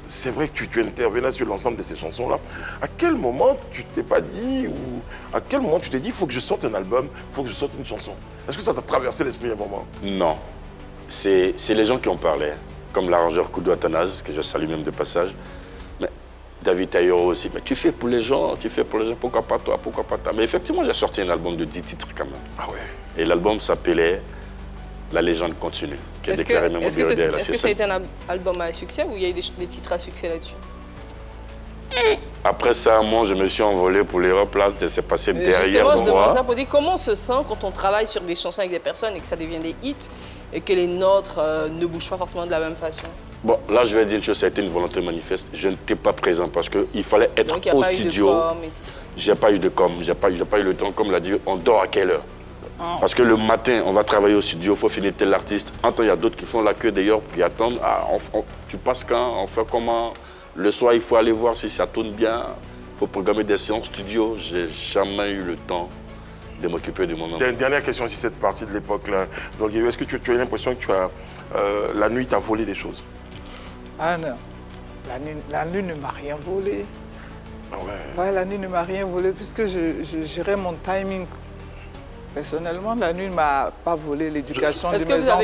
C'est vrai que tu intervenais sur l'ensemble de ces chansons-là. À quel moment tu t'es pas dit, ou à quel moment tu t'es dit, il faut que je sorte un album, il faut que je sorte une chanson? Est-ce que ça t'a traversé l'esprit à un moment? Non. C'est les gens qui ont parlé, comme l'arrangeur Koudou Athanase, que je salue même de passage. Mais David Taillot aussi. Mais tu fais pour les gens, pourquoi pas toi, pourquoi pas toi. Mais effectivement, j'ai sorti un album de 10 titres quand même. Ah ouais. Et l'album s'appelait La légende continue, qui est Est-ce déclaré même au que bureau de la ça a CSM. été un album à succès ou il y a eu des titres à succès là-dessus? Après ça, moi, je me suis envolé pour l'Europe. Là, c'est passé derrière Justement, je demande moi. ça pour dire comment on se sent quand on travaille sur des chansons avec des personnes et que ça devient des hits et que les nôtres ne bougent pas forcément de la même façon. Bon, là, je vais dire une chose, ça a été une volonté manifeste. Je n'étais pas présent parce qu'il fallait être Donc, il n'y a au pas studio. eu de com et tout ça. J'ai pas eu de com, j'ai pas eu le temps. Comme l'a dit, on dort à quelle heure? Parce que le matin, on va travailler au studio, il faut finir tel artiste. Il y a d'autres qui font la queue d'ailleurs, qui attendent. Ah, tu passes quand? On fait comment? Le soir, il faut aller voir si ça tourne bien. Il faut programmer des séances studio. J'ai jamais eu le temps de m'occuper de moi-même. Dernière question, si cette partie de l'époque-là. Donc, est-ce que tu as l'impression que la nuit t'a volé des choses? Ah non, la nuit ne m'a rien volé. Ah ouais. Ouais, la nuit ne m'a rien volé puisque je gérais mon timing. Personnellement, la nuit ne m'a pas volé l'éducation de mes enfants.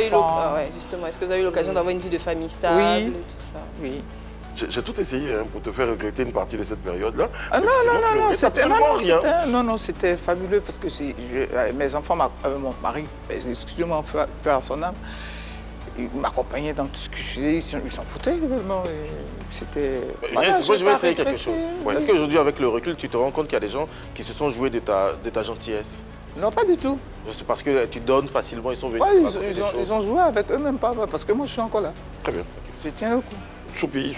Est-ce que vous avez eu l'occasion d'avoir une vie de famille stable et tout ça? Oui. J'ai tout essayé pour te faire regretter une partie de cette période-là. Ah non, c'était fabuleux parce que mes enfants, mon mari, excusez-moi, peu à son âme, il m'accompagnait dans tout ce que je faisais, ils s'en foutaient également. C'était. Moi, je vais essayer quelque chose. Ouais. Est-ce qu'aujourd'hui, avec le recul, tu te rends compte qu'il y a des gens qui se sont joués de ta gentillesse? Non, pas du tout. C'est parce que tu donnes facilement, ils sont venus. Ouais, ils ont joué avec eux-mêmes, pas parce que moi, je suis encore là. Très bien. Je tiens le coup. Choupi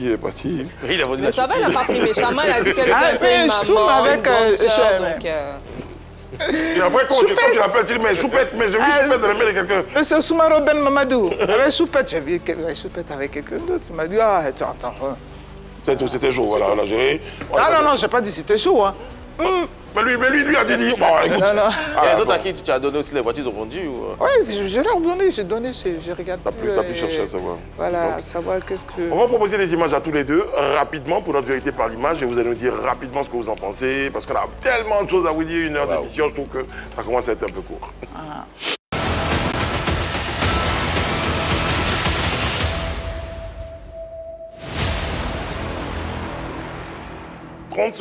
est parti. Mais ça va, il n'a pas pris méchamment, il a dit qu'elle était un peu une maman, avec une grande sœur, donc... Et après, quand tu l'appelles, tu dis, mais Choupette, mais j'ai vu Choupette dans la main de quelqu'un. Monsieur Soumaro Ben Mamadou, avec Choupette, j'ai vu Choupette avec quelqu'un d'autre. Il m'a dit, ah, attends. C'était chaud, voilà, on a géré. Non, j'ai pas dit c'était chaud, hein. Mais lui a dit, bon, écoute. Non. Et les autres à qui tu as donné aussi les voitures, ils ont vendu ou... Oui, je leur ai donné, je regarde. T'as pu chercher à savoir. Voilà, à savoir qu'est-ce que... On va proposer des images à tous les deux, rapidement, pour notre vérité par l'image, et vous allez nous dire rapidement ce que vous en pensez, parce qu'on a tellement de choses à vous dire, 1 heure d'émission, je trouve que ça commence à être un peu court. 30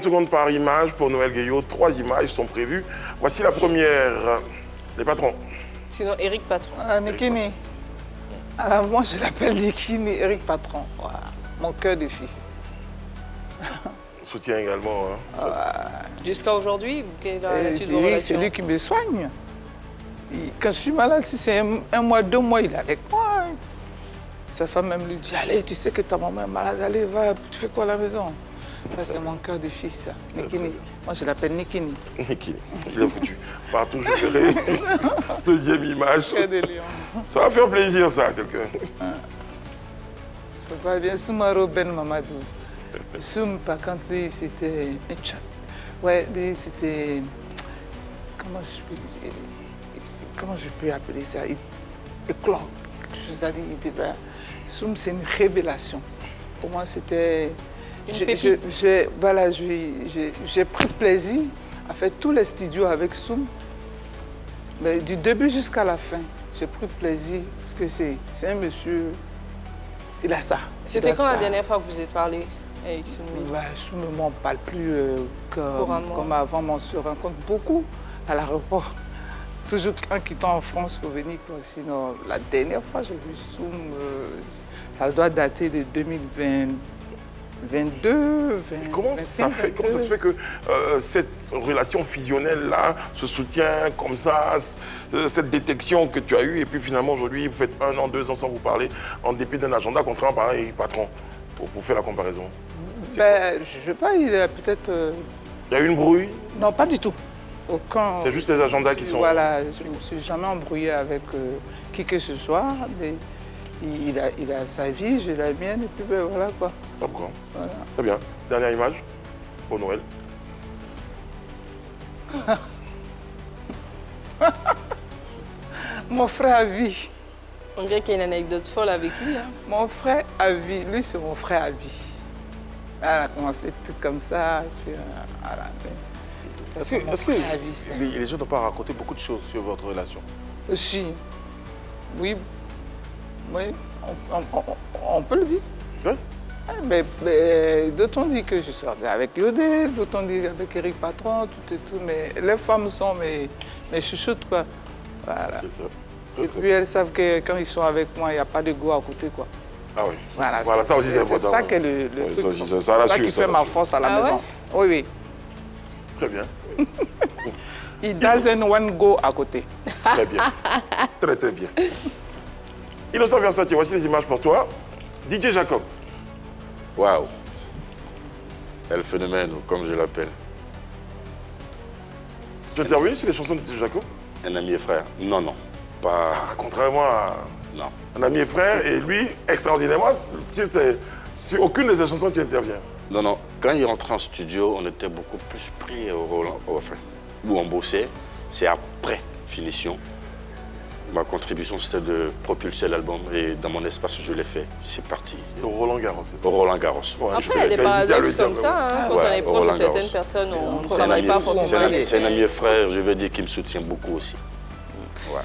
secondes par image pour Noël Guéillot. 3 images sont prévues. Voici la première. Les patrons. Sinon, Eric Patron. Nikini. Alors moi, je l'appelle Nikini, Eric Patron. Voilà. Mon cœur de fils. Soutien également. Jusqu'à aujourd'hui, quelle est la suite de vos relations? C'est lui qui me soigne. Quand je suis malade, si c'est un mois, 2 mois, il est avec moi. Sa femme même lui dit, allez, tu sais que ta maman est malade, allez, va, tu fais quoi à la maison? Ça, c'est mon cœur de fils, ça. Nikini. Moi, je l'appelle Nikini. Nikini. Il est foutu. Partout, je ferai. Deuxième image. Ça va faire plaisir, ça, à quelqu'un. Je ne pas bien. Soumaro Ben Mamadou. Soum, par contre, lui, c'était un chat. Ouais, lui, c'était... Comment je peux appeler ça? Éclat. Quelque chose à dire. Soum, c'est une révélation. Pour moi, c'était... J'ai pris plaisir à faire tous les studios avec Soum. Mais du début jusqu'à la fin, j'ai pris plaisir parce que c'est un monsieur, il a ça. C'était quand la dernière fois que vous êtes parlé avec Soum? Soum et moi, on ne parle plus comme avant, mais on se rencontre beaucoup à l'aéroport. Toujours en quittant en France pour venir. Sinon, la dernière fois, j'ai vu Soum, ça doit dater de 2020. 22, 20, comment ça se fait que cette relation fusionnelle-là, ce soutien comme ça, cette détection que tu as eue, et puis finalement aujourd'hui, vous faites 1 an, 2 ans sans vous parler, en dépit d'un agenda, contrairement par un patron, pour faire la comparaison? Je ne sais pas, il a peut-être... Il y a eu une brouille? Non, pas du tout. Aucun... C'est juste les agendas qui sont... Voilà, je ne me suis jamais embrouillé avec qui que ce soit. Mais... Il a sa vie, j'ai la mienne, et puis ben voilà quoi. D'accord. Voilà. Très bien. Dernière image pour Noël. Mon frère à vie. On dirait qu'il y a une anecdote folle avec lui. Hein. Mon frère à vie, lui c'est mon frère à vie. Elle a commencé tout comme ça, et puis voilà. Est-ce que les gens n'ont pas raconté beaucoup de choses sur votre relation? Si. Oui. Oui, on peut le dire. Oui. Mais d'autres ont dit que je sortais avec Yodé, d'autres ont dit avec Eric Patron, tout et tout. Mais les femmes sont mes chouchoutes, quoi. Voilà. C'est ça. Et puis elles savent que quand ils sont avec moi, il n'y a pas de go à côté, quoi. Ah oui. Voilà, ça aussi c'est important. C'est ça qui est le Oui, truc. ça C'est ça rassure, qui ça fait ma rassure. force à la Ah maison. Oui, oui. Très bien. It doesn't one go à côté. Très bien. Très, très bien. Innocent Versace, voici les images pour toi. DJ Jacob. Waouh. El Phénomène, comme je l'appelle. Tu as intervenu sur les chansons de DJ Jacob? Un ami et frère. Non, non. Pas. Ah, contrairement à Non. un ami et frère, et lui, extraordinairement, sur aucune de ses chansons, tu interviens. Non, non. Quand il rentrait en studio, on était beaucoup plus pris au Roland. Enfin, où on bossait. C'est après finition. Ma contribution, c'était de propulser l'album. Et dans mon espace, je l'ai fait. C'est parti. Au Roland Garros, c'est ça? Au Roland Garros. Ouais, je Après, il y a connais des pas hésité à le paradoxes dire, comme mais ça. bon. Hein. Quand Ouais, on est proche de Roland certaines Garros. personnes, on ne C'est un travaille ami- pas c'est forcément un ami- avec. c'est un ami et frère, je veux dire, qui me soutient beaucoup aussi. Ouais.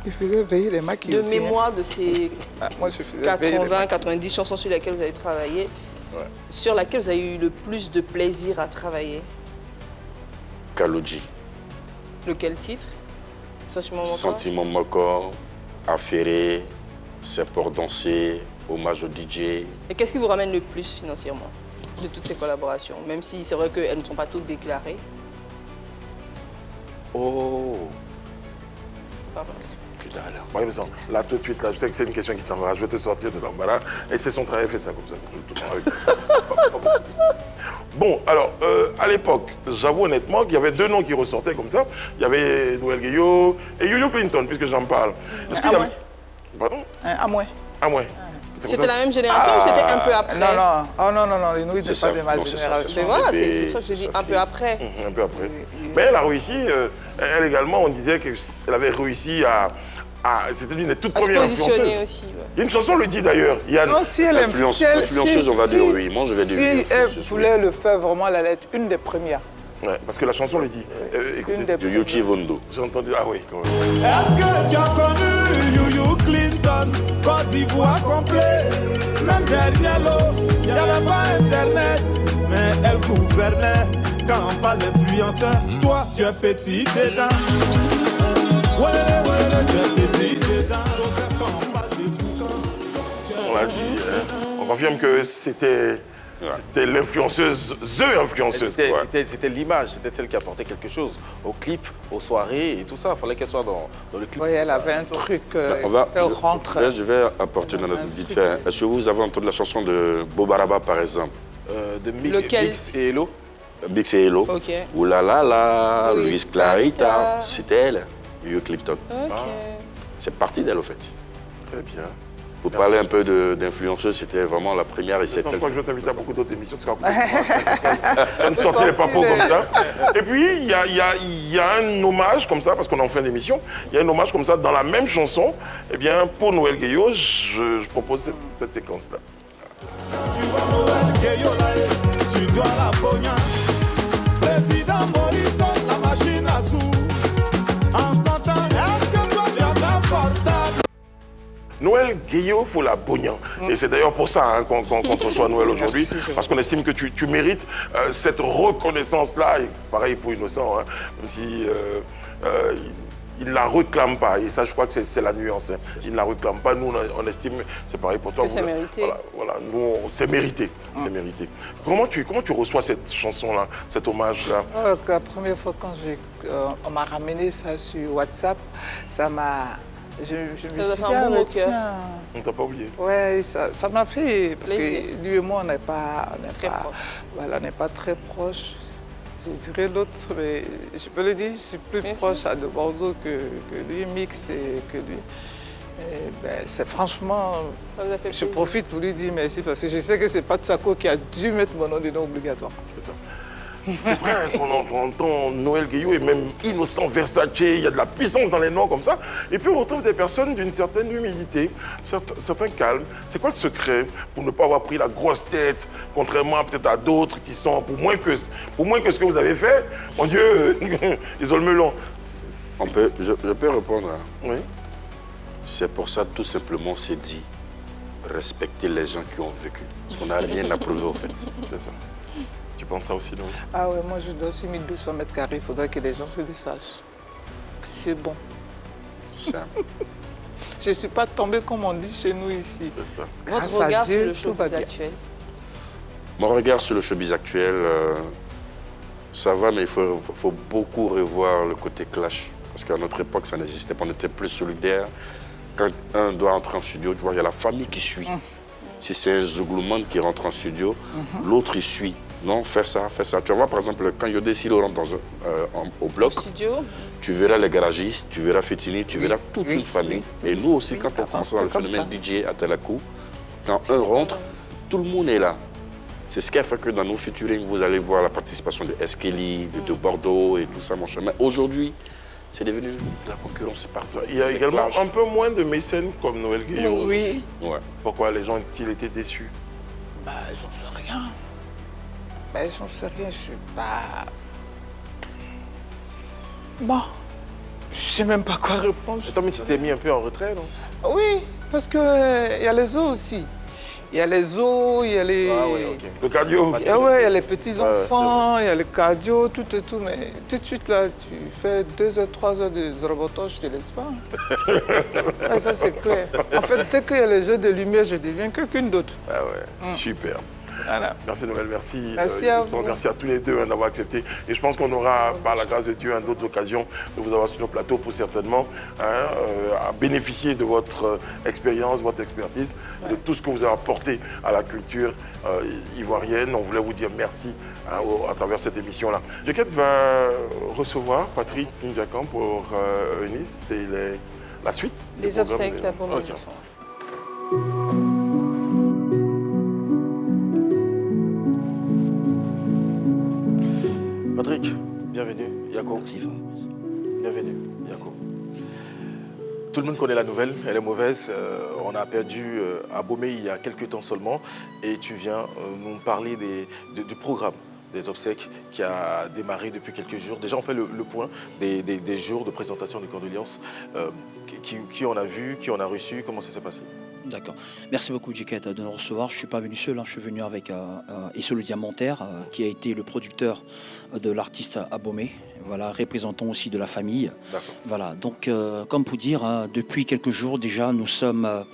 Il faisait veiller les maquis De aussi, hein. mémoire de ces Moi, je faisais veiller les 80, maquis. 90 chansons sur lesquelles vous avez travaillé, sur laquelle vous avez eu le plus de plaisir à travailler. Kaloji. Lequel titre? Sentiment Moko. Sentiment Moko, Affairé, C'est pour danser, hommage au DJ. Et qu'est-ce qui vous ramène le plus financièrement de toutes ces collaborations? Même si c'est vrai qu'elles ne sont pas toutes déclarées. Oh, Pardon. que dalle. Oui, mais ça, là, tout de suite, là, je sais que c'est une question qui t'embarrasse. Je vais te sortir de l'embarras. Et c'est son travail, fait ça comme ça. Tout le temps. Bon, alors, à l'époque, j'avoue honnêtement qu'il y avait deux noms qui ressortaient comme ça. Il y avait Noël Guillot et Yo-Yo Clinton, puisque j'en parle. Est-ce qu'il y avait... Pardon? À moins. Ah, ouais. C'est C'était comme ça? la même génération ou c'était un peu après? Non, non. Oh non, non, non, les nouilles, c'est C'est pas ça, de ma non, c'est ça, génération. c'est Mais voilà, bébé, c'est pour ça que je c'est dis sa un peu fille. après. Un peu après. Mais elle a réussi, elle également, on disait qu'elle avait réussi à c'était l'une des toutes À se premières positionner influenceuses. aussi. Ouais. Il y a une chanson le dit d'ailleurs, Yann. Non, si elle Influenceuse, on va dire oui. Moi, je vais dire si elle influenceuse, voulait le faire vraiment, elle allait être une des premières. Ouais, parce que la chanson le dit. Écoutez, Une des De Yochi Vondo. j'ai entendu. Ah oui, quand même. Est-ce que tu as connu Youyou Clinton, Côte d'Ivoire complet? Même derrière l'eau, il n'y avait pas Internet, mais elle gouvernait. Quand on parle d'influenceur, toi, tu es petit dedans. Ouais, tu es petit dedans. Joseph, quand on parle de boucan, On l'a dit. On confirme que c'était l'influenceuse, influenceuse. quoi. C'était l'image, c'était celle qui apportait quelque chose au clip, aux soirées et tout ça. Il fallait qu'elle soit dans le clip. Oui, elle avait un truc, On va, elle rentre. je vais apporter une note vite fait. Est-ce que vous avez entendu la chanson de Bobaraba, par exemple? De Lequel? Mix et Hello. Bix et Hello. Ok. Ouh là là là, Oui, Luis Clarita. Clarita. C'était elle, Yo Clipton. Ok. C'est parti d'elle, au fait. Très bien. Pour parler un peu d'influenceuse, c'était vraiment la première et Je c'était. crois que je vais t'inviter à beaucoup d'autres émissions. Parce qu'on ne sortir les papos comme ça. Et puis, il y a un hommage comme ça, parce qu'on est en fin d'émission, il y a un hommage comme ça dans la même chanson. Eh bien, pour Noël Guillot, je propose cette séquence-là. tu vois Noël Gueyo là, tu dois la pogna. Président Morrison, la machine à sous. En s'entend, est-ce que toi tu as un portable? Noël Guillot Folabognan. Et c'est d'ailleurs pour ça qu'on te reçoit Noël aujourd'hui, parce qu'on estime que tu mérites cette reconnaissance-là. Et pareil pour Innocent, hein, même si il ne la réclame pas. Et ça, je crois que c'est la nuance. Hein. Il ne la réclame pas. Nous, on estime, c'est pareil pour toi. Que c'est mérité. Voilà, nous, c'est mérité. C'est mérité. Comment tu reçois cette chanson-là, cet hommage-là? La première fois quand on m'a ramené ça sur WhatsApp, ça m'a... Je me suis Ça vous a dit, fait un baume au cœur. tiens. On t'a pas oublié. Ouais, ça m'a fait... Parce Plaisir. que lui et moi, on n'est pas... Très proche. Voilà, on n'est pas très proches. Je dirais l'autre, mais je peux le dire, je suis plus Merci. proche de Bordeaux que lui, Mix et que lui. Et ben, c'est franchement... Ça vous a fait Je plaisir. profite pour lui dire merci parce que je sais que c'est Patsako qui a dû mettre mon nom dedans obligatoire. C'est ça. C'est vrai qu'on entend Noël Guillot et même Innocent Versace, il y a de la puissance dans les noms comme ça. Et puis on retrouve des personnes d'une certaine humilité, certains calmes. C'est quoi le secret pour ne pas avoir pris la grosse tête, contrairement peut-être à d'autres qui sont pour moins que ce que vous avez fait? Mon Dieu, Isole Melon. Je peux répondre. Hein. Oui. C'est pour ça, tout simplement, c'est dit. respecter les gens qui ont vécu. Parce qu'on n'a rien à prouver, au fait. C'est ça. Tu penses ça aussi, non? Ah ouais, moi je dois 6200 mètres carrés, il faudrait que les gens se désachent. C'est bon. Simple. Je ne suis pas tombée comme on dit chez nous ici. C'est ça. Grâce Votre à regard Dieu, sur le tout va showbiz bien. actuel. Mon regard sur le showbiz actuel, ça va, mais il faut beaucoup revoir le côté clash. Parce qu'à notre époque, ça n'existait pas, on était plus solidaires. Quand un doit entrer en studio, tu vois, il y a la famille qui suit. Si c'est un zouglouman qui rentre en studio, l'autre il suit. Non, fais ça, fais ça. Tu vas voir, par exemple, quand Yodé Silo rentre au bloc, Studio. tu verras les garagistes, tu verras Fétini, tu verras toute une famille. Et nous aussi, quand on pense dans le comme phénomène DJ à Telakou, quand un rentre, tout le monde est là. C'est ce qui a fait que dans nos featuring, vous allez voir la participation de Eskeli, de Bordeaux et tout ça, mon cher. Mais aujourd'hui, c'est devenu de la concurrence par ça. Il y a également un peu moins de mécènes comme Noël Guillaume. Oui. Ouais. Pourquoi les gens ont-ils été déçus? Bah, j'en sais rien. Bah, j'en sais rien, je suis pas... Bon, je sais même pas quoi répondre. Et toi, mais tu t'es mis un peu en retrait, non? Oui, parce que y a les os aussi. Il y a les os, il y a les... Ah oui, ok. Le cardio. Ah ouais, il y a les petits-enfants, Ouais, il y a le cardio, tout et tout. Mais tout de suite, là, tu fais 2 heures, 3 heures de reportage, je te laisse pas. Ah, ça, c'est clair. En fait, dès qu'il y a les jeux de lumière, je deviens quelqu'un d'autre. Ah ouais. Super. Voilà. Merci Noël, merci. Merci à vous. Merci à tous les deux d'avoir accepté. Et je pense qu'on aura, par la grâce de Dieu, d'autres occasions de vous avoir sur nos plateaux pour certainement à bénéficier de votre expérience, votre expertise, de tout ce que vous avez apporté à la culture ivoirienne. On voulait vous dire merci à travers cette émission-là. Joquette va recevoir Patrick Ndiakan pour Nice. C'est la suite. Les du programme. obsèques là, pour nos Ok. enfants. Patrick, bienvenue. Yako. Merci, Fab. Bienvenue, Yako. Tout le monde connaît la nouvelle, elle est mauvaise. On a perdu Abomey il y a quelques temps seulement. Et tu viens nous parler du programme des obsèques qui a démarré depuis quelques jours. Déjà, on fait le point des jours de présentation de condoléances. Qui on a vu, qui on a reçu, comment ça s'est passé? D'accord. Merci beaucoup, Jiquette, de nous recevoir. Je ne suis pas venu seul, je suis venu avec Esso le Diamantaire, qui a été le producteur de l'artiste Abomey, voilà, représentant aussi de la famille. Voilà, donc, comme pour dire, depuis quelques jours déjà, nous sommes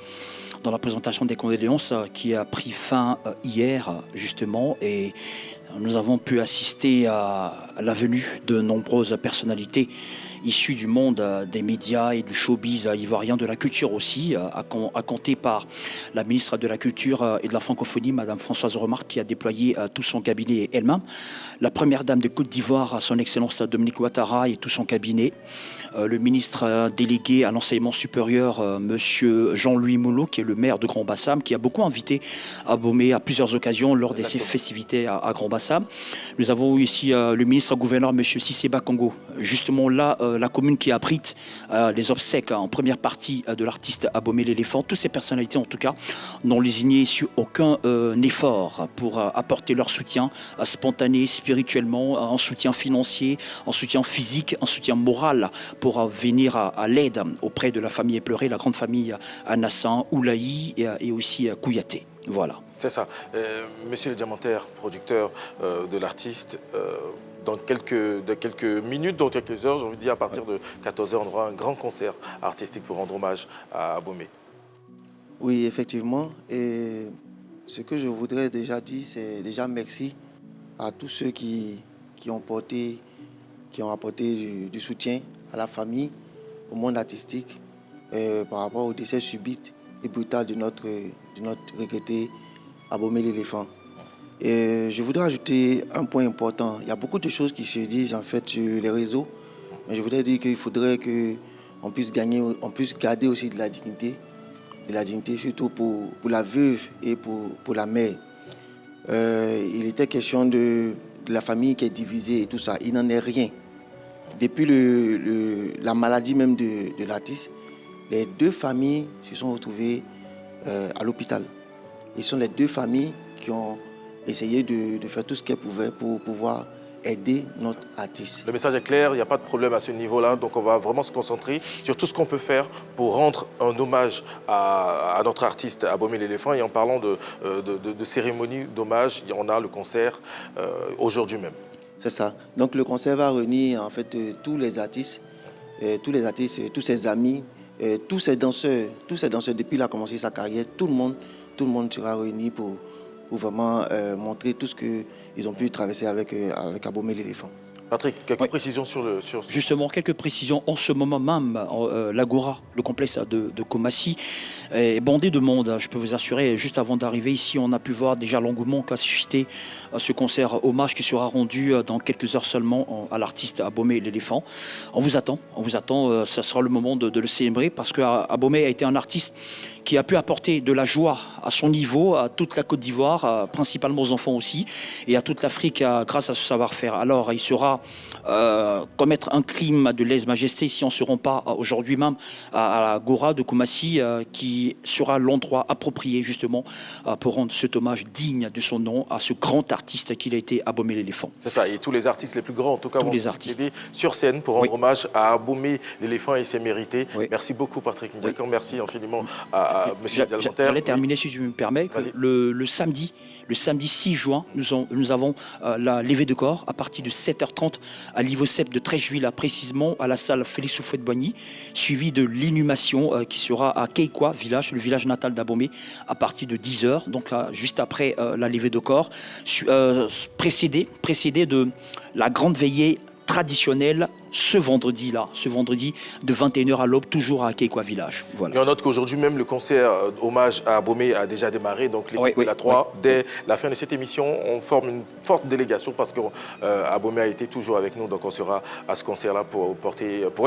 dans la présentation des condoléances qui a pris fin hier, justement, et nous avons pu assister à la venue de nombreuses personnalités issus du monde des médias et du showbiz ivoirien, de la culture aussi, à compter par la ministre de la Culture et de la Francophonie, Madame Françoise Remarque, qui a déployé tout son cabinet elle-même. La première dame de Côte d'Ivoire, son Excellence Dominique Ouattara et tout son cabinet. Le ministre délégué à l'enseignement supérieur, Monsieur Jean-Louis Moulot, qui est le maire de Grand-Bassam, qui a beaucoup invité Abomey à plusieurs occasions lors de ses festivités à Grand-Bassam. Nous avons eu ici le ministre-gouverneur, Monsieur Cissé Bakongo, justement là, la commune qui abrite les obsèques en première partie de l'artiste Abomey l'éléphant. Toutes ces personnalités, en tout cas, n'ont lésigné sur aucun effort pour apporter leur soutien spontané, spirituellement, en soutien financier, en soutien physique, en soutien moral, pour venir à l'aide auprès de la famille éplorée, la grande famille Anassan, Oulaï et aussi Kouyaté. Voilà. C'est ça. Monsieur le Diamantaire, producteur de l'artiste, dans quelques minutes, dans quelques heures, j'ai envie de dire à partir de 14h, on aura un grand concert artistique pour rendre hommage à Abomey. Oui, effectivement. Et ce que je voudrais déjà dire, c'est déjà merci à tous ceux qui ont apporté du soutien à la famille, au monde artistique, par rapport au décès subit et brutal de notre regretté Abomey l'éléphant. Et je voudrais ajouter un point important. Il y a beaucoup de choses qui se disent en fait sur les réseaux, mais je voudrais dire qu'il faudrait qu'on puisse garder aussi de la dignité surtout pour la veuve et pour la mère. Il était question de la famille qui est divisée et tout ça. Il n'en est rien. Depuis la maladie même de l'artiste, les deux familles se sont retrouvées à l'hôpital. Ce sont les deux familles qui ont essayé de faire tout ce qu'elles pouvaient pour pouvoir aider notre artiste. Le message est clair, il n'y a pas de problème à ce niveau-là, donc on va vraiment se concentrer sur tout ce qu'on peut faire pour rendre un hommage à notre artiste Abomey l'éléphant. Et en parlant de cérémonie d'hommage, on a le concert aujourd'hui même. C'est ça. Donc le concert va réunir en fait tous les artistes, tous ses amis, tous ses danseurs depuis qu'il a commencé sa carrière, tout le monde sera réuni pour vraiment montrer tout ce qu'ils ont pu traverser avec Abomey l'éléphant. Patrick, quelques précisions sur Justement, quelques précisions. En ce moment même, l'Agora, le complexe de Koumassi, est bandé de monde. Je peux vous assurer, juste avant d'arriver ici, on a pu voir déjà l'engouement qu'a suscité ce concert hommage qui sera rendu dans quelques heures seulement à l'artiste Abomey l'éléphant. On vous attend, ça sera le moment de le célébrer parce qu'Abomey a été un artiste qui a pu apporter de la joie à son niveau, à toute la Côte d'Ivoire, principalement aux enfants aussi, et à toute l'Afrique grâce à ce savoir-faire. Alors, il sera commettre un crime de lèse-majesté si on ne se rend pas aujourd'hui même à l'Agora de Koumassi, qui sera l'endroit approprié justement pour rendre cet hommage digne de son nom à ce grand artiste qu'il a été Abomey l'éléphant. C'est ça, et tous les artistes les plus grands, en tout cas, tous vont les artistes sur scène pour rendre hommage à Abomey l'éléphant et ses mérités. Oui. Merci beaucoup, Patrick Ndiakon. Merci infiniment à M. Dialmonter. J'allais terminer, si je me permets, que le samedi 6 juin, nous avons la levée de corps à partir de 7h30 à l'Ivocep de Treichville, précisément à la salle Félix Houphouët-Boigny, suivi de l'inhumation qui sera à Keikwa, le village natal d'Abomey, à partir de 10h, donc là, juste après la levée de corps, précédé de la grande veillée traditionnelle ce vendredi de 21h à l'aube, toujours à Keikwa Village. Voilà. Et on note qu'aujourd'hui même le concert hommage à Abomey a déjà démarré, donc l'équipe de la 3, dès la fin de cette émission, on forme une forte délégation parce qu'Abomey a été toujours avec nous, donc on sera à ce concert-là pour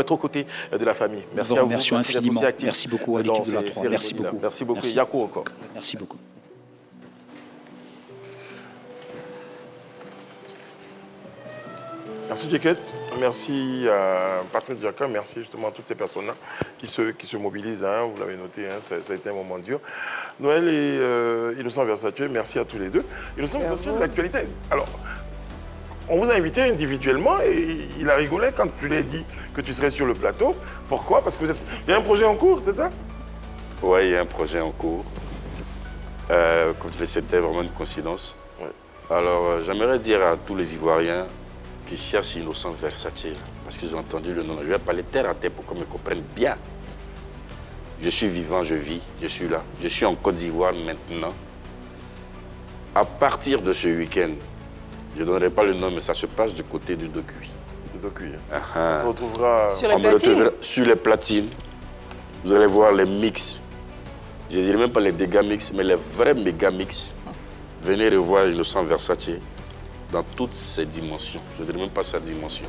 être aux côtés de la famille. Merci à vous. Merci infiniment. Merci beaucoup à l'équipe de la 3. Merci beaucoup. Merci beaucoup. Yakou encore. Merci beaucoup. Merci Djeket, merci à Patrick Ndiakon, merci justement à toutes ces personnes-là qui se mobilisent, hein, vous l'avez noté, hein, ça a été un moment dur. Noël et Innocent Versatueux, merci à tous les deux. Innocent Versatueux de l'actualité. Alors, on vous a invité individuellement et il a rigolé quand tu lui as dit que tu serais sur le plateau. Pourquoi? Parce que il y a un projet en cours, c'est ça? Oui, il y a un projet en cours. Comme tu le sais, c'était vraiment une coïncidence. Ouais. Alors, j'aimerais dire à tous les Ivoiriens qui cherchent Innocent Versatueux, parce qu'ils ont entendu le nom. Je vais parler terre à terre pour qu'on me comprenne bien. Je suis vivant, je vis, je suis là. Je suis en Côte d'Ivoire maintenant. À partir de ce week-end, je ne donnerai pas le nom, mais ça se passe du côté du Dokuy. Du Dokuy. On te retrouvera sur les platines. Sur les platines. Vous allez voir les mix. Je ne dirais même pas les dégâts mix, mais les vrais méga mix. Venez revoir Innocent Versatueux dans toutes ses dimensions. Je ne dirais même pas sa dimension.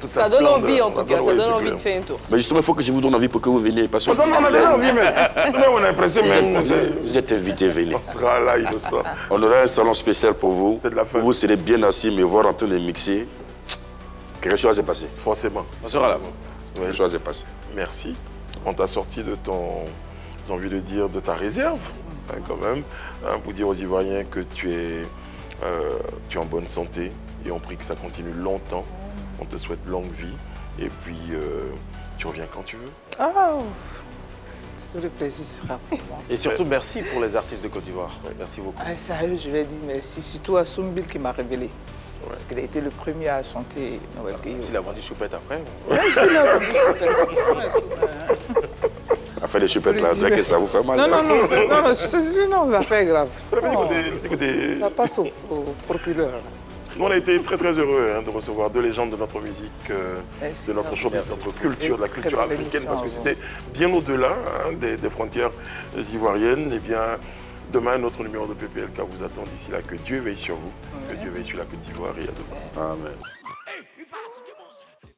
Ça donne envie en tout cas, ça donne envie de faire un tour. Mais justement, il faut que je vous donne envie pour que vous veniez. Parce que on a déjà envie, mais on est pressé même. Vous êtes invité, venez. On sera là, Innocent. On aura un salon spécial pour vous. C'est de la fête. Vous serez bien assis, mais voir en train de mixer. Quelque chose s'est passé. Forcément. On sera là. Quelque chose s'est passé. Merci. On t'a sorti de ton, j'ai envie de dire, de ta réserve, hein, quand même, hein, pour dire aux Ivoiriens que tu es en bonne santé et on prie que ça continue longtemps. On te souhaite longue vie et puis tu reviens quand tu veux. Ah, tout le plaisir sera pour moi. Et surtout, merci pour les artistes de Côte d'Ivoire. Merci beaucoup. Ah, sérieux, je vais dire merci, surtout à Soumbil qui m'a révélé. Parce qu'il a été le premier à chanter Noël Guéo. Il a vendu choupette après. Oui, il a vendu choupette après. A fait des choupettes là, que ça vous fait mal. Non, c'est une affaire grave. Ça passe au procureur. Nous, on a été très très heureux de recevoir deux légendes de notre musique, de notre showbiz, de notre culture, de la culture africaine, parce que c'était bien au-delà des frontières ivoiriennes. Et bien, demain, notre numéro de PPLK vous attend d'ici là. Que Dieu veille sur vous, que Dieu veille sur la Côte d'Ivoire et à demain. Amen.